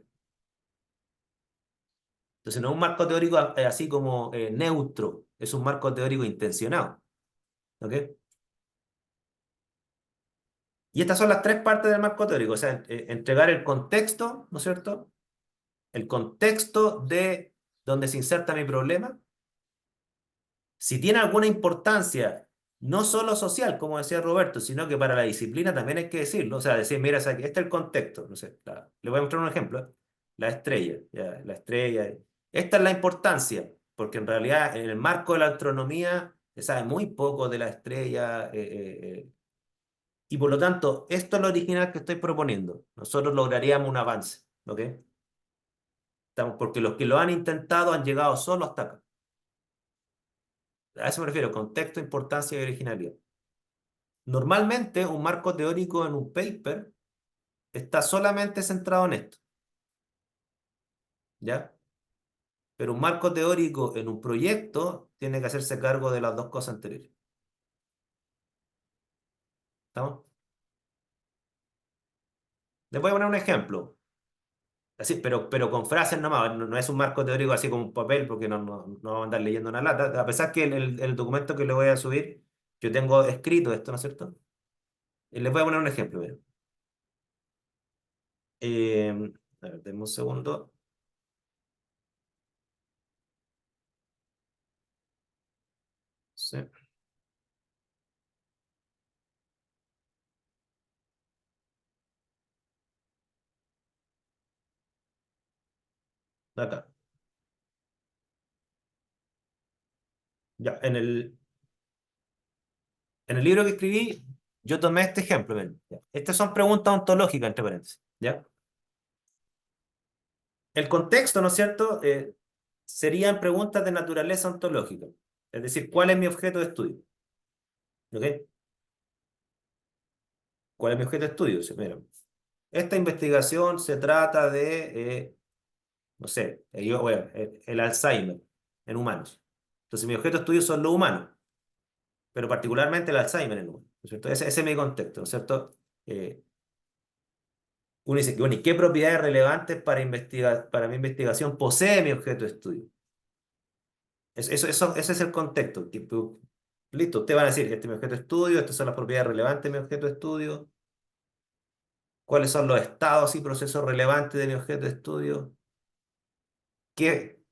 Entonces no es un marco teórico así como neutro, es un marco teórico intencionado. ¿Ok? Y estas son las tres partes del marco teórico, o sea, entregar el contexto, ¿no es cierto? El contexto de donde se inserta mi problema. Si tiene alguna importancia, no solo social, como decía Roberto, sino que para la disciplina también hay que decirlo. O sea, decir, mira, este es el contexto. No sé, le voy a mostrar un ejemplo. La estrella, ya, la estrella. Esta es la importancia, porque en realidad en el marco de la astronomía se sabe muy poco de la estrella. Y por lo tanto, esto es lo original que estoy proponiendo. Nosotros lograríamos un avance. ¿Ok? Porque los que lo han intentado han llegado solo hasta acá. A eso me refiero, contexto, importancia y originalidad. Normalmente un marco teórico en un paper está solamente centrado en esto, ¿ya? Pero un marco teórico en un proyecto tiene que hacerse cargo de las dos cosas anteriores. ¿Estamos? Les voy a poner un ejemplo, así, pero con frases nomás, no es un marco teórico así como un papel, porque no vamos a andar leyendo una lata, a pesar que el documento que le voy a subir, yo tengo escrito esto, ¿no es cierto? Y les voy a poner un ejemplo, miren. A ver, denme un segundo. Sí. Acá. Ya, en el libro que escribí, yo tomé este ejemplo. Ven, ya. Estas son preguntas ontológicas, entre paréntesis. ¿Ya? El contexto, ¿no es cierto? Serían preguntas de naturaleza ontológica. Es decir, ¿cuál es mi objeto de estudio? ¿Ok? ¿Cuál es mi objeto de estudio? Sí, mira, esta investigación se trata de, no sé, bueno, el Alzheimer en humanos. Entonces, mi objeto de estudio son los humanos, pero particularmente el Alzheimer en humanos. ¿No es cierto? Ese es mi contexto, ¿no es cierto? Eh, Uno dice, bueno, ¿y qué propiedades relevantes para mi investigación posee mi objeto de estudio? Ese es el contexto. Listo, ustedes van a decir, este es mi objeto de estudio, estas son las propiedades relevantes de mi objeto de estudio, cuáles son los estados y procesos relevantes de mi objeto de estudio,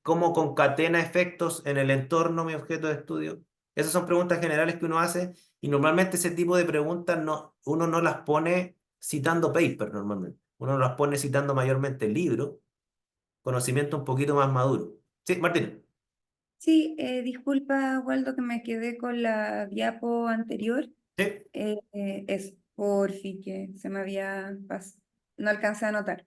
cómo concatena efectos en el entorno mi objeto de estudio. Esas son preguntas generales que uno hace y normalmente ese tipo de preguntas uno no las pone citando paper normalmente. Uno las pone citando mayormente libros, conocimiento un poquito más maduro. Sí, Martín. Sí, disculpa, Waldo, que me quedé con la diapo anterior. Sí, Es porfi que se me había no alcancé a anotar.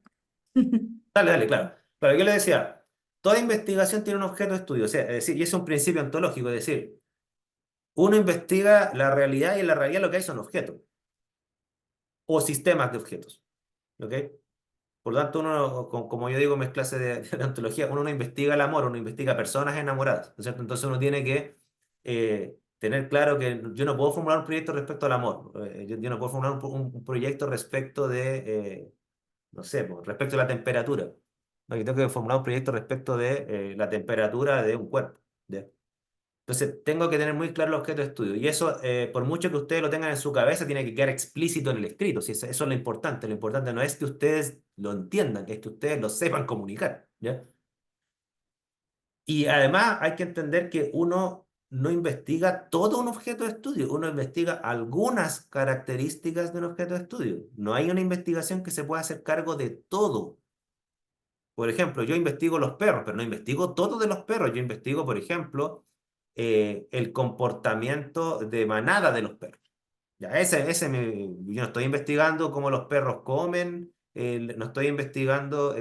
dale, dale, claro. Claro, yo le decía, toda investigación tiene un objeto de estudio, o sea, es decir, y es un principio ontológico, es decir, uno investiga la realidad y en la realidad lo que hay son objetos o sistemas de objetos. ¿Ok? Por lo tanto, uno, como yo digo en mis clases de ontología, uno no investiga el amor, uno investiga personas enamoradas, ¿no es cierto? Entonces uno tiene que tener claro que yo no puedo formular un proyecto respecto al amor. Yo no puedo formular un proyecto respecto de, no sé, pues, respecto a la temperatura. No, yo tengo que formular un proyecto respecto de la temperatura de un cuerpo. ¿Ya? Entonces, tengo que tener muy claro el objeto de estudio. Y eso, por mucho que ustedes lo tengan en su cabeza, tiene que quedar explícito en el escrito. Si eso es lo importante. Lo importante no es que ustedes lo entiendan, es que ustedes lo sepan comunicar. ¿Ya? Y además hay que entender que uno no investiga todo un objeto de estudio, uno investiga algunas características de un objeto de estudio. No hay una investigación que se pueda hacer cargo de todo. Por ejemplo, yo investigo los perros, pero no investigo todo de los perros. Yo investigo, por ejemplo, el comportamiento de manada de los perros. Ya, yo no estoy investigando cómo los perros comen, no estoy investigando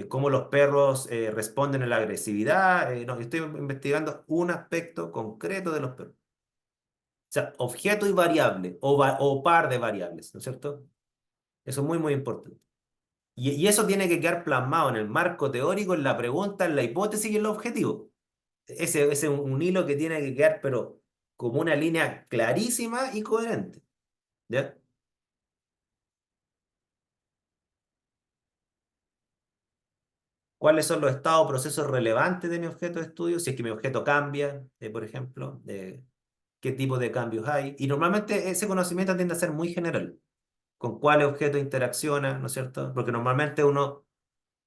cómo los perros responden a la agresividad, no, yo estoy investigando un aspecto concreto de los perros. O sea, objeto y variable, o par de variables, ¿no es cierto? Eso es muy, muy importante. Y eso tiene que quedar plasmado en el marco teórico, en la pregunta, en la hipótesis y en el objetivo. Ese es un hilo que tiene que quedar, pero como una línea clarísima y coherente. ¿Ya? ¿Cuáles son los estados o procesos relevantes de mi objeto de estudio? Si es que mi objeto cambia, por ejemplo, qué tipo de cambios hay. Y normalmente ese conocimiento tiende a ser muy general. ¿Con cuáles objetos interacciona, no es cierto? Porque normalmente uno,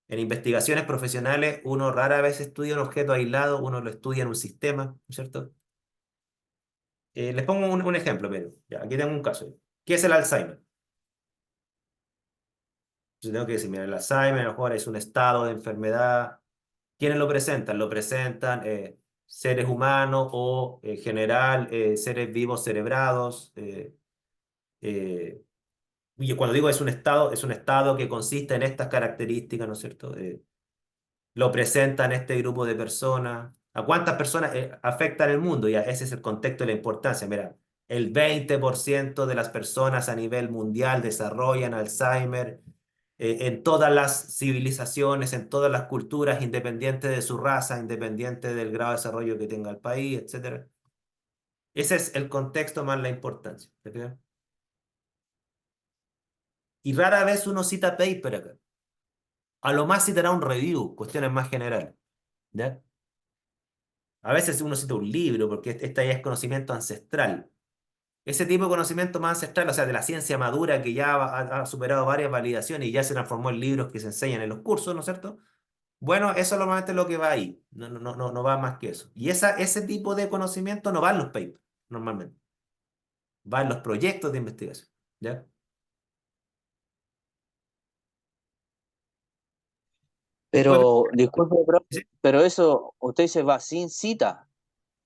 en investigaciones profesionales, uno rara vez estudia un objeto aislado, uno lo estudia en un sistema, ¿no es cierto? Les pongo un ejemplo, pero ya, aquí tengo un caso. ¿Qué es el Alzheimer? Yo tengo que decir, mira, el Alzheimer a lo mejor es un estado de enfermedad. ¿Quiénes lo presentan? Lo presentan seres humanos o en general seres vivos cerebrados. Y cuando digo es un estado que consiste en estas características, ¿no es cierto? Lo presentan este grupo de personas. ¿A cuántas personas afecta en el mundo? Ya, ese es el contexto de la importancia. Mira, el 20% de las personas a nivel mundial desarrollan Alzheimer en todas las civilizaciones, en todas las culturas, independiente de su raza, independiente del grado de desarrollo que tenga el país, etcétera. Ese es el contexto más la importancia. ¿Te fijas? Y rara vez uno cita paper acá. A lo más citará un review, cuestiones más generales. ¿Ya? A veces uno cita un libro, porque este ya es conocimiento ancestral. Ese tipo de conocimiento más ancestral, o sea, de la ciencia madura que ya ha superado varias validaciones y ya se transformó en libros que se enseñan en los cursos, ¿no es cierto? Bueno, eso normalmente es lo que va ahí. No va más que eso. Y ese tipo de conocimiento no va en los papers, normalmente. Va en los proyectos de investigación. ¿Ya? Después, Pero, disculpe, profe, ¿sí? pero eso, usted se va sin cita.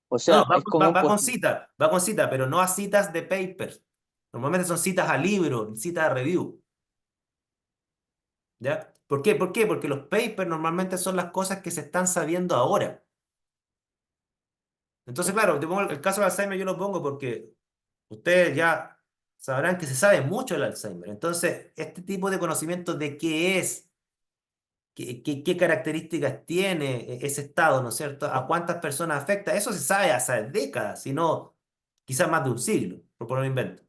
O No, sea, es como un va con cita, pero no a citas de papers. Normalmente son citas a libros, citas a review. ¿Ya? ¿Por qué? ¿Por qué? Porque los papers normalmente son las cosas que se están sabiendo ahora. Entonces, claro, te pongo el caso del Alzheimer, yo lo pongo porque ustedes ya sabrán que se sabe mucho del Alzheimer. Entonces, este tipo de conocimiento de qué es, qué características tiene ese estado, ¿no es cierto? A cuántas personas afecta, eso se sabe hace décadas, si no, quizás más de un siglo, por poner un invento.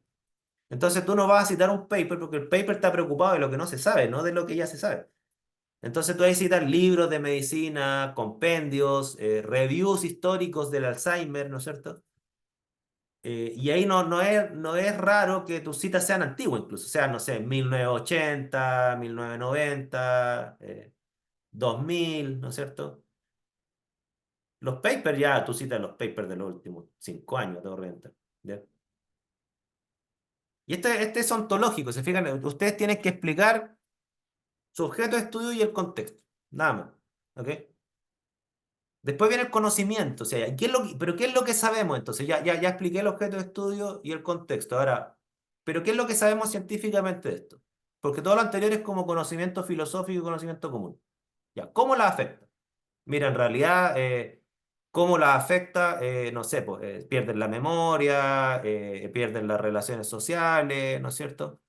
Entonces, tú no vas a citar un paper porque el paper está preocupado de lo que no se sabe, no de lo que ya se sabe. Entonces, tú ahí citas libros de medicina, compendios, reviews históricos del Alzheimer, ¿no es cierto? Y ahí no es raro que tus citas sean antiguas, incluso, o sea, no sé, 1980, 1990, 2000, ¿no es cierto? Los papers ya, tú citas los papers de los últimos 5 años de corriente. ¿Ya? Y este es ontológico, se fijan, ustedes tienen que explicar su objeto de estudio y el contexto, nada más. ¿Ok? Después viene el conocimiento, o sea, pero ¿qué es lo que sabemos entonces? Ya expliqué el objeto de estudio y el contexto. Ahora, ¿pero qué es lo que sabemos científicamente de esto? Porque todo lo anterior es como conocimiento filosófico y conocimiento común. Ya, ¿cómo la afecta? Mira, en realidad, ¿cómo la afecta? No sé, pues pierden la memoria, pierden las relaciones sociales, ¿no es cierto?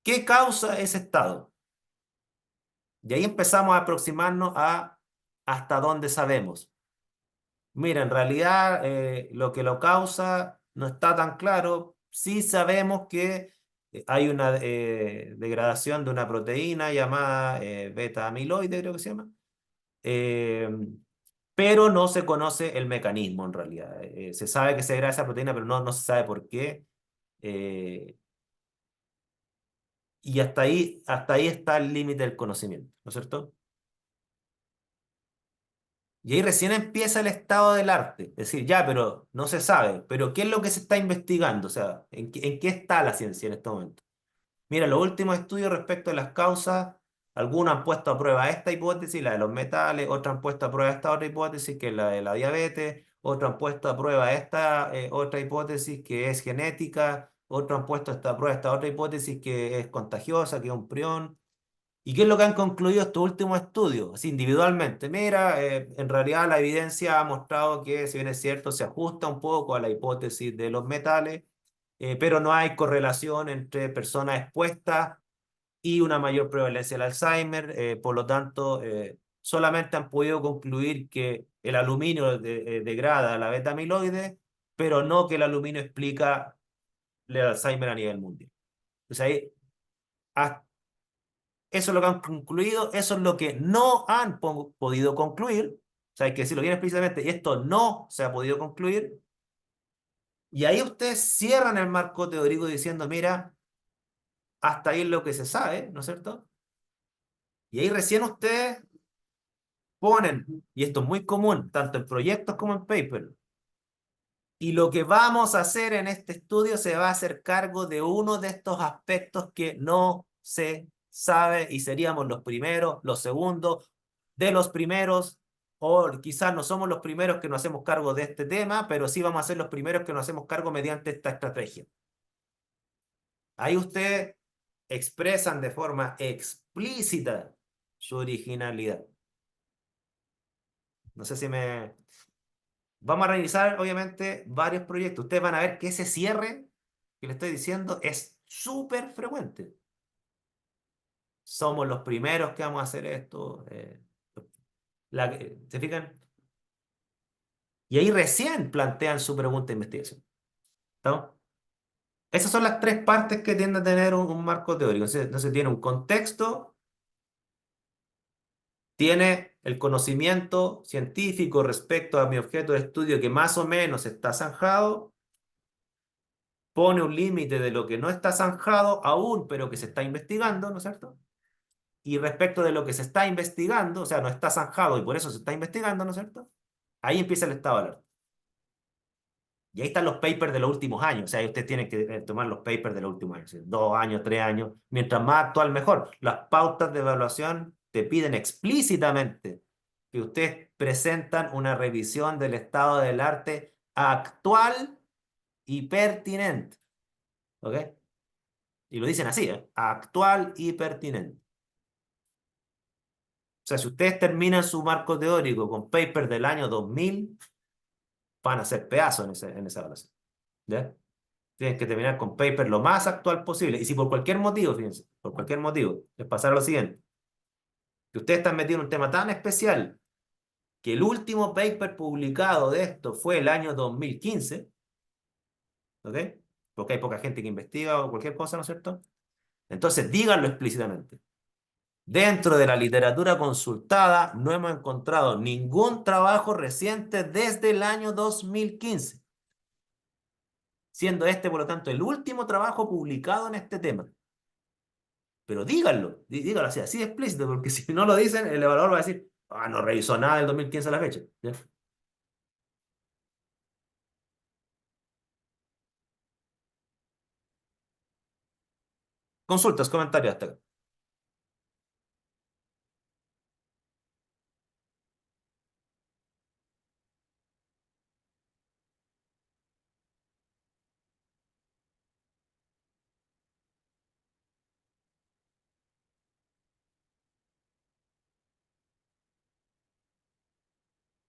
¿Qué causa ese estado? Y ahí empezamos a aproximarnos a hasta dónde sabemos. mira, en realidad lo que lo causa no está tan claro. Sí sabemos que hay una degradación de una proteína llamada beta amiloide, creo que se llama, eh, pero no se conoce el mecanismo en realidad. Se sabe que se degrada esa proteína, pero no se sabe por qué. eh, y hasta ahí está el límite del conocimiento, ¿no es cierto? Y ahí recién empieza el estado del arte. Es decir, ya, pero no se sabe. Pero ¿qué es lo que se está investigando? O sea, en qué está la ciencia en este momento? Mira, los últimos estudios respecto a las causas, algunos han puesto a prueba esta hipótesis, la de los metales, otros han puesto a prueba esta otra hipótesis, que es la de la diabetes, otros han puesto a prueba esta otra hipótesis, que es genética, otros han puesto a prueba esta otra hipótesis, que es contagiosa, que es un prión. ¿Y qué es lo que han concluido estos últimos estudios? Así individualmente. Mira, en realidad la evidencia ha mostrado que, si bien es cierto, se ajusta un poco a la hipótesis de los metales, pero no hay correlación entre personas expuestas y una mayor prevalencia del Alzheimer. Por lo tanto, solamente han podido concluir que el aluminio degrada la beta amiloide, pero no que el aluminio explica el Alzheimer a nivel mundial. Entonces ahí, hasta eso es lo que han concluido, eso es lo que no han podido concluir. O sea, hay que decirlo bien explícitamente, y esto no se ha podido concluir. Y ahí ustedes cierran el marco teórico diciendo, mira, hasta ahí es lo que se sabe, ¿no es cierto? Y ahí recién ustedes ponen, y esto es muy común, tanto en proyectos como en papers, y lo que vamos a hacer en este estudio se va a hacer cargo de uno de estos aspectos que no se sabe y seríamos los primeros, los segundos, de los primeros, o quizás no somos los primeros que nos hacemos cargo de este tema, pero sí vamos a ser los primeros que nos hacemos cargo mediante esta estrategia. Ahí ustedes expresan de forma explícita su originalidad. No sé si me... Vamos a revisar, obviamente, varios proyectos. Ustedes van a ver que ese cierre que le estoy diciendo es súper frecuente. Somos los primeros que vamos a hacer esto. ¿Se fijan? Y ahí recién plantean su pregunta de investigación. ¿Estamos? Esas son las tres partes que tienden a tener un marco teórico. Entonces tiene un contexto, tiene el conocimiento científico respecto a mi objeto de estudio que más o menos está zanjado, pone un límite de lo que no está zanjado aún, pero que se está investigando, ¿no es cierto? Y respecto de lo que se está investigando, o sea, no está zanjado y por eso se está investigando, ¿no es cierto? Ahí empieza el estado de alerta. Y ahí están los papers de los últimos años. O sea, ahí ustedes tienen que tomar los papers de los últimos años, ¿sí? 2 años, 3 años. Mientras más actual, mejor. Las pautas de evaluación te piden explícitamente que ustedes presentan una revisión del estado del arte actual y pertinente. ¿Ok? Y lo dicen así, ¿eh? Actual y pertinente. O sea, si ustedes terminan su marco teórico con papers del año 2000, van a ser pedazos en esa evaluación. ¿Ya? Tienen que terminar con papers lo más actual posible. Y si por cualquier motivo, fíjense, por cualquier motivo, les pasara lo siguiente, que ustedes están metidos en un tema tan especial que el último paper publicado de esto fue el año 2015, ¿ok? Porque hay poca gente que investiga o cualquier cosa, ¿no es cierto? Entonces díganlo explícitamente. Dentro de la literatura consultada no hemos encontrado ningún trabajo reciente desde el año 2015, siendo este, por lo tanto, el último trabajo publicado en este tema. Pero díganlo, díganlo así de explícito, porque si no lo dicen, el evaluador va a decir, ah, no revisó nada del 2015 a la fecha. ¿Ya? Consultas, comentarios hasta acá.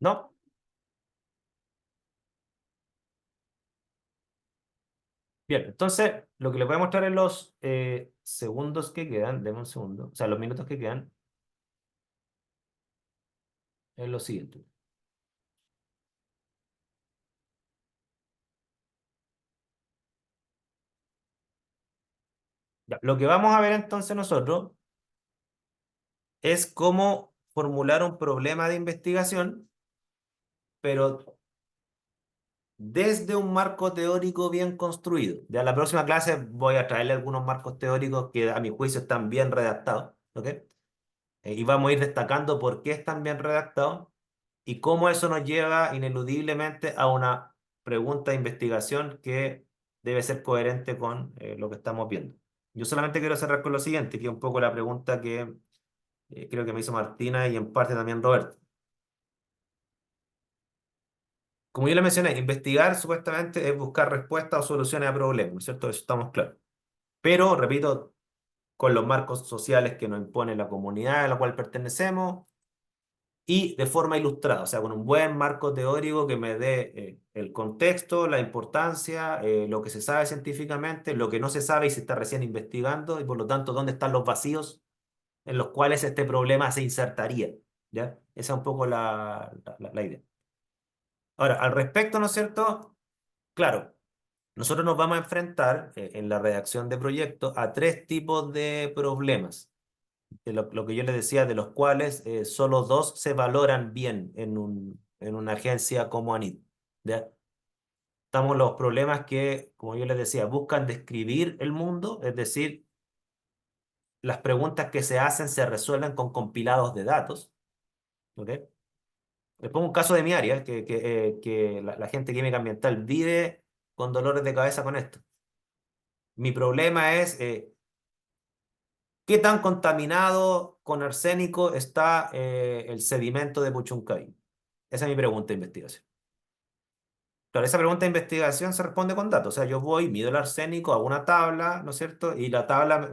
¿No? Bien, entonces lo que les voy a mostrar en los segundos que quedan, denme un segundo, o sea, los minutos que quedan, es lo siguiente. Ya, lo que vamos a ver entonces nosotros es cómo formular un problema de investigación, pero desde un marco teórico bien construido. Ya en la próxima clase voy a traerle algunos marcos teóricos que a mi juicio están bien redactados, ¿ok? Y vamos a ir destacando por qué están bien redactados y cómo eso nos lleva ineludiblemente a una pregunta de investigación que debe ser coherente con lo que estamos viendo. Yo solamente quiero cerrar con lo siguiente, que es un poco la pregunta que creo que me hizo Martina y en parte también Roberto. Como yo le mencioné, investigar supuestamente es buscar respuestas o soluciones a problemas, ¿no es cierto? Eso estamos claros. Pero, repito, con los marcos sociales que nos impone la comunidad a la cual pertenecemos y de forma ilustrada, o sea, con un buen marco teórico que me dé el contexto, la importancia, lo que se sabe científicamente, lo que no se sabe y se está recién investigando y por lo tanto dónde están los vacíos en los cuales este problema se insertaría, ¿ya? Esa es un poco la idea. Ahora, al respecto, ¿no es cierto? Claro, nosotros nos vamos a enfrentar en la redacción de proyectos a tres tipos de problemas, de lo que yo les decía, de los cuales solo dos se valoran bien en una agencia como ANID. ¿Ya? Estamos los problemas que, como yo les decía, buscan describir el mundo, es decir, las preguntas que se hacen se resuelven con compilados de datos. ¿Ok? Les pongo un caso de mi área, que la gente química ambiental vive con dolores de cabeza con esto. Mi problema es qué tan contaminado con arsénico está el sedimento de Puchuncaví. Esa es mi pregunta de investigación. Claro, esa pregunta de investigación se responde con datos. O sea, yo voy, mido el arsénico, hago una tabla, ¿no es cierto? Y la tabla,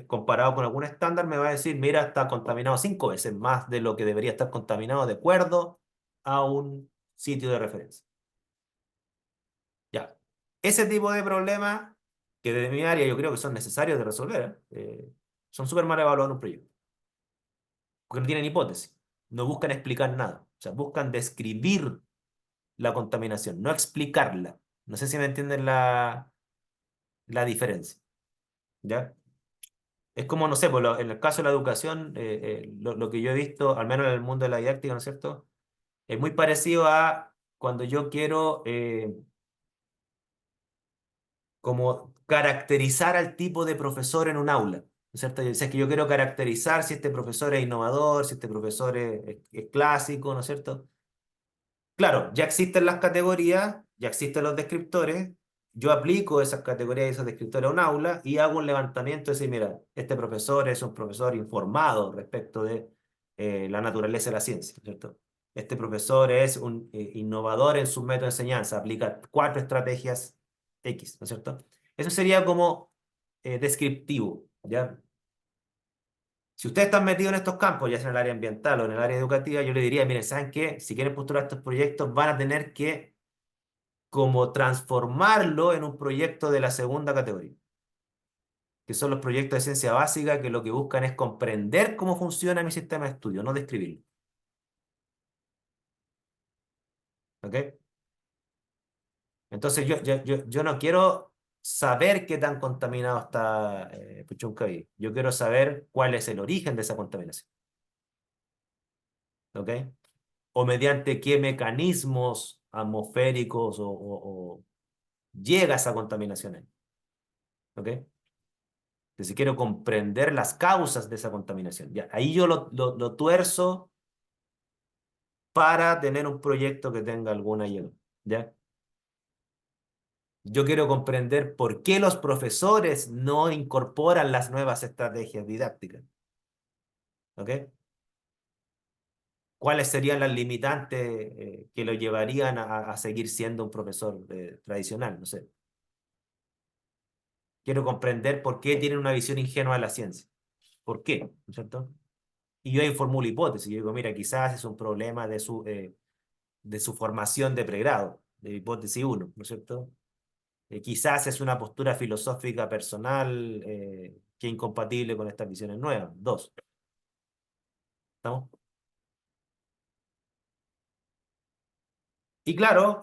comparado con algún estándar, me va a decir, mira, está contaminado 5 veces más de lo que debería estar contaminado de acuerdo a un sitio de referencia. Ya. Ese tipo de problemas, que desde mi área yo creo que son necesarios de resolver, son súper mal evaluados en un proyecto. Porque no tienen hipótesis. No buscan explicar nada. O sea, buscan describir la contaminación, no explicarla. No sé si me entienden la diferencia. ¿Ya? Es como, no sé, en el caso de la educación, lo que yo he visto, al menos en el mundo de la didáctica, ¿no es cierto? Es muy parecido a cuando yo quiero como caracterizar al tipo de profesor en un aula, ¿no es cierto? O sea, que yo quiero caracterizar si este profesor es innovador, si este profesor es clásico, ¿no es cierto? Claro, ya existen las categorías, ya existen los descriptores, yo aplico esas categorías y esos descriptores a un aula y hago un levantamiento y decir, mira, este profesor es un profesor informado respecto de la naturaleza de la ciencia, ¿cierto? Este profesor es un innovador en su método de enseñanza, aplica 4 estrategias X, ¿no es cierto? Eso sería como descriptivo, ¿ya? Si ustedes están metidos en estos campos, ya sea en el área ambiental o en el área educativa, yo les diría, miren, ¿saben qué? Si quieren postular estos proyectos, van a tener que como transformarlo en un proyecto de la segunda categoría, que son los proyectos de ciencia básica que lo que buscan es comprender cómo funciona mi sistema de estudio, no describirlo. ¿Ok? Entonces yo no quiero saber qué tan contaminado está Puchuncaví. Yo quiero saber cuál es el origen de esa contaminación. ¿Ok? O mediante qué mecanismos atmosféricos o llega esa contaminación ahí. ¿Ok? Entonces quiero comprender las causas de esa contaminación. Ya, ahí yo lo tuerzo para tener un proyecto que tenga alguna ayuda. ¿Ya? Yo quiero comprender por qué los profesores no incorporan las nuevas estrategias didácticas. ¿Ok? ¿Cuáles serían las limitantes que lo llevarían a seguir siendo un profesor tradicional? No sé. Quiero comprender por qué tienen una visión ingenua de la ciencia. ¿Por qué? ¿No es cierto? Y yo ahí formulo hipótesis. Yo digo, mira, quizás es un problema de su formación de pregrado, de hipótesis uno, ¿no es cierto? Quizás es una postura filosófica personal que es incompatible con estas visiones nuevas. 2. ¿Estamos? Y claro,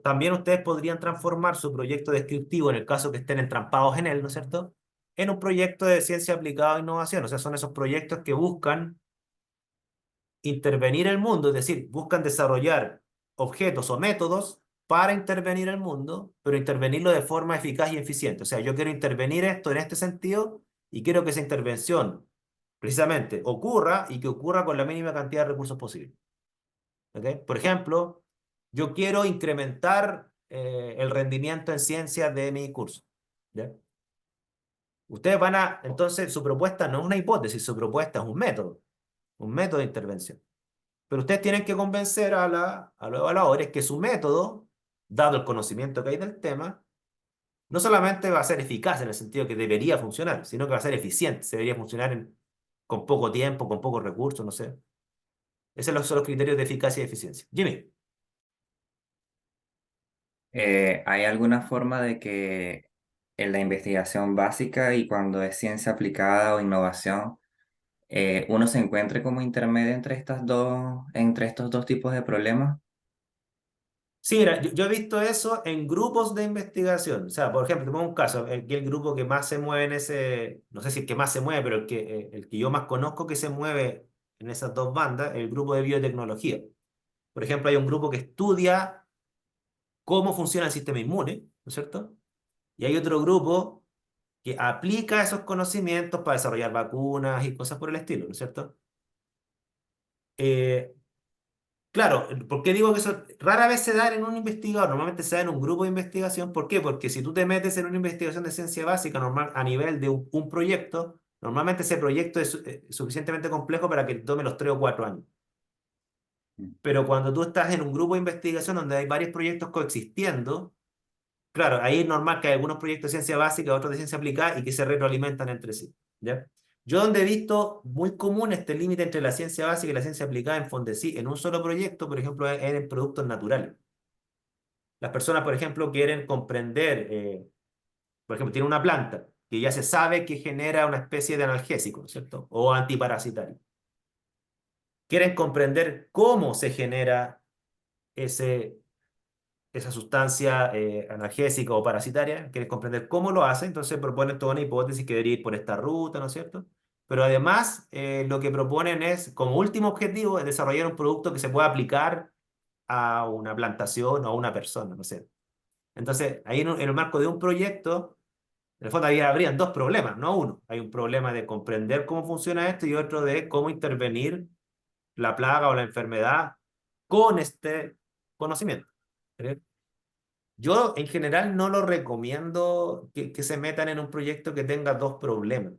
también ustedes podrían transformar su proyecto descriptivo, en el caso que estén entrampados en él, ¿no es cierto?, en un proyecto de ciencia aplicada e innovación. O sea, son esos proyectos que buscan intervenir el mundo, es decir, buscan desarrollar objetos o métodos para intervenir el mundo, pero intervenirlo de forma eficaz y eficiente. O sea, yo quiero intervenir esto en este sentido y quiero que esa intervención precisamente ocurra y que ocurra con la mínima cantidad de recursos posible. ¿Ok? Por ejemplo, yo quiero incrementar el rendimiento en ciencias de mi curso. ¿Ya? Ustedes van a, entonces, su propuesta no es una hipótesis, su propuesta es un método de intervención. Pero ustedes tienen que convencer a los evaluadores que su método, dado el conocimiento que hay del tema, no solamente va a ser eficaz en el sentido que debería funcionar, sino que va a ser eficiente, se debería funcionar con poco tiempo, con pocos recursos, no sé. Esos son los criterios de eficacia y eficiencia. Jimmy. ¿Hay alguna forma de que en la investigación básica y cuando es ciencia aplicada o innovación, uno se encuentre como intermedio entre estos dos tipos de problemas? Sí, mira, yo he visto eso en grupos de investigación. O sea, por ejemplo, te pongo un caso, el grupo que más se mueve en ese, no sé si el que más se mueve, pero el que yo más conozco que se mueve en esas dos bandas, el grupo de biotecnología. Por ejemplo, hay un grupo que estudia cómo funciona el sistema inmune, ¿no es cierto? Y hay otro grupo que aplica esos conocimientos para desarrollar vacunas y cosas por el estilo, ¿no es cierto? Eh, Claro, ¿por qué digo que eso rara vez se da en un investigador? Normalmente se da en un grupo de investigación. ¿Por qué? Porque si tú te metes en una investigación de ciencia básica normal a nivel de un proyecto, normalmente ese proyecto es suficientemente complejo para que tome los 3 o 4 años. Pero cuando tú estás en un grupo de investigación donde hay varios proyectos coexistiendo, claro, ahí es normal que hay algunos proyectos de ciencia básica, otros de ciencia aplicada y que se retroalimentan entre sí. ¿Ya? Yo donde he visto muy común este límite entre la ciencia básica y la ciencia aplicada en Fondesit, en un solo proyecto, por ejemplo, en productos naturales. Las personas, por ejemplo, quieren comprender, por ejemplo, tiene una planta que ya se sabe que genera una especie de analgésico, ¿no es cierto? O antiparasitario. Quieren comprender cómo se genera ese, esa sustancia analgésica o parasitaria, quieren comprender cómo lo hace, entonces proponen toda una hipótesis que debería ir por esta ruta, ¿no es cierto? Pero además lo que proponen es, como último objetivo, es desarrollar un producto que se pueda aplicar a una plantación o a una persona, no sé. Entonces, ahí en el marco de un proyecto, en el fondo habrían dos problemas, no uno. Hay un problema de comprender cómo funciona esto y otro de cómo intervenir la plaga o la enfermedad con este conocimiento. ¿Sí? Yo en general no lo recomiendo que se metan en un proyecto que tenga dos problemas.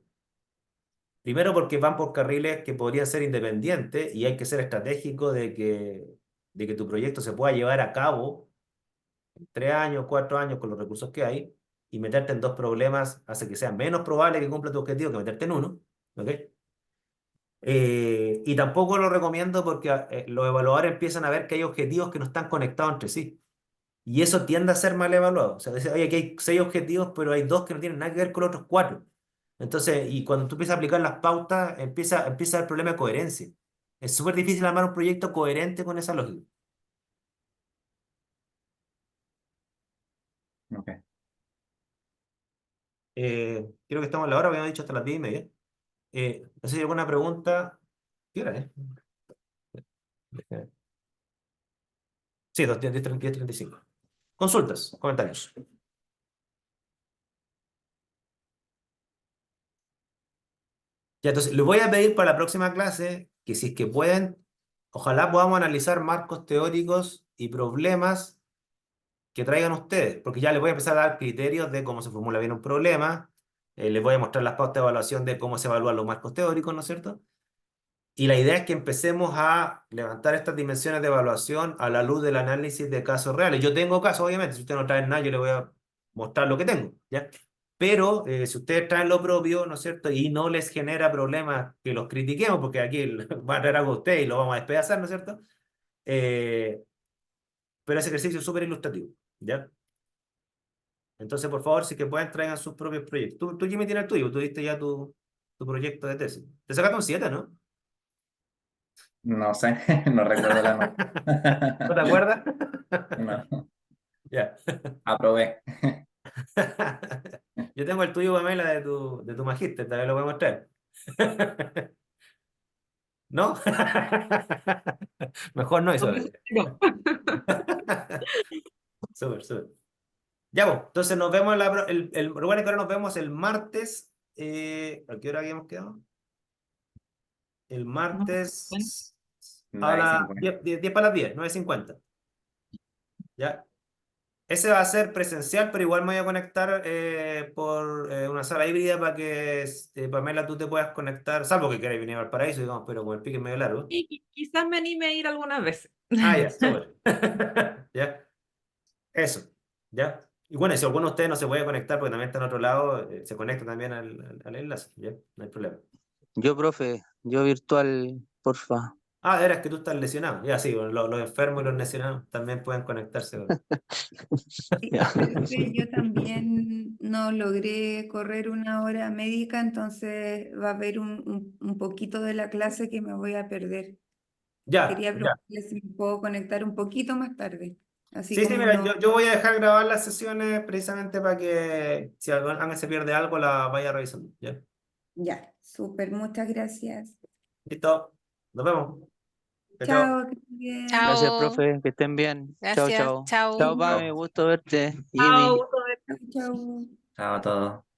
Primero porque van por carriles que podrían ser independientes y hay que ser estratégico de que tu proyecto se pueda llevar a cabo en 3 años, 4 años con los recursos que hay y meterte en dos problemas hace que sea menos probable que cumpla tu objetivo que meterte en uno. ¿Ok? Y tampoco lo recomiendo porque los evaluadores empiezan a ver que hay objetivos que no están conectados entre sí. Y eso tiende a ser mal evaluado. O sea, dice, oye, aquí hay 6 objetivos, pero hay 2 que no tienen nada que ver con los otros 4. Entonces, y cuando tú empiezas a aplicar las pautas, empieza el problema de coherencia. Es súper difícil armar un proyecto coherente con esa lógica. Ok. Creo que estamos a la hora, habíamos dicho hasta las 10:30. No sé si hay alguna pregunta. ¿Qué hora es? Sí, 10:35. Consultas, comentarios. Ya, entonces, les voy a pedir para la próxima clase que si es que pueden, ojalá podamos analizar marcos teóricos y problemas que traigan ustedes, porque ya les voy a empezar a dar criterios de cómo se formula bien un problema, les voy a mostrar las pautas de evaluación de cómo se evalúan los marcos teóricos, ¿no es cierto? Y la idea es que empecemos a levantar estas dimensiones de evaluación a la luz del análisis de casos reales. Yo tengo casos, obviamente, si ustedes no traen nada, yo les voy a mostrar lo que tengo, ¿ya? Pero si ustedes traen lo propio, ¿no es cierto? Y no les genera problemas que los critiquemos, porque aquí va a traer algo a usted y lo vamos a despedazar, ¿no es cierto? Eh, pero ese ejercicio es súper ilustrativo, ¿ya? Entonces, por favor, si que pueden, traigan sus propios proyectos. Tú Jimmy, tienes el tuyo, tú diste ya tu proyecto de tesis. Te sacaste un 7, ¿no? No sé, no recuerdo la nota. ¿No te acuerdas? No, Ya. aprobé. Yo tengo el tuyo, Pamela, de tu magíster, también lo voy a mostrar. ¿No? Mejor no, No, Isabel. no. Súper, súper. Ya, pues, entonces nos vemos recuerden que ahora nos vemos el martes. ¿A qué hora habíamos quedado? El Bueno, martes a 9:50. las 10 para las 10, 9:50. ¿Ya? Ese va a ser presencial, pero igual me voy a conectar por una sala híbrida para que, Pamela, tú te puedas conectar, salvo que quieras venir al Valparaíso, digamos, pero con el pique medio largo. y quizás me anime a ir algunas veces. Ah, ya, súper. Ya, eso, ya. Y bueno, y si alguno de ustedes no se puede conectar porque también está en otro lado, se conecta también al enlace, ya, no hay problema. Yo, profe, yo virtual, porfa. Ah, de veras que tú estás lesionado. Ya, sí, bueno, los enfermos y los lesionados también pueden conectarse. Sí, Ya. profe, yo también no logré correr una hora médica, entonces va a haber un poquito de la clase que me voy a perder. Ya, Quería ya. preguntarle si me puedo conectar un poquito más tarde, así Sí, sí, como mira, no. yo voy a dejar grabar las sesiones precisamente para que si alguien se pierde algo, la vaya revisando. ¿Ya? Ya, súper, muchas gracias. Listo. Nos vemos. Chao, chao. Chao, que estés bien. Gracias, Chao. profe, que estén bien. Chao, Gracias. chao. Chao. Chao, Pame, gusto verte. Chao, Jimmy. gusto verte. Chao, chao. Chao a todos.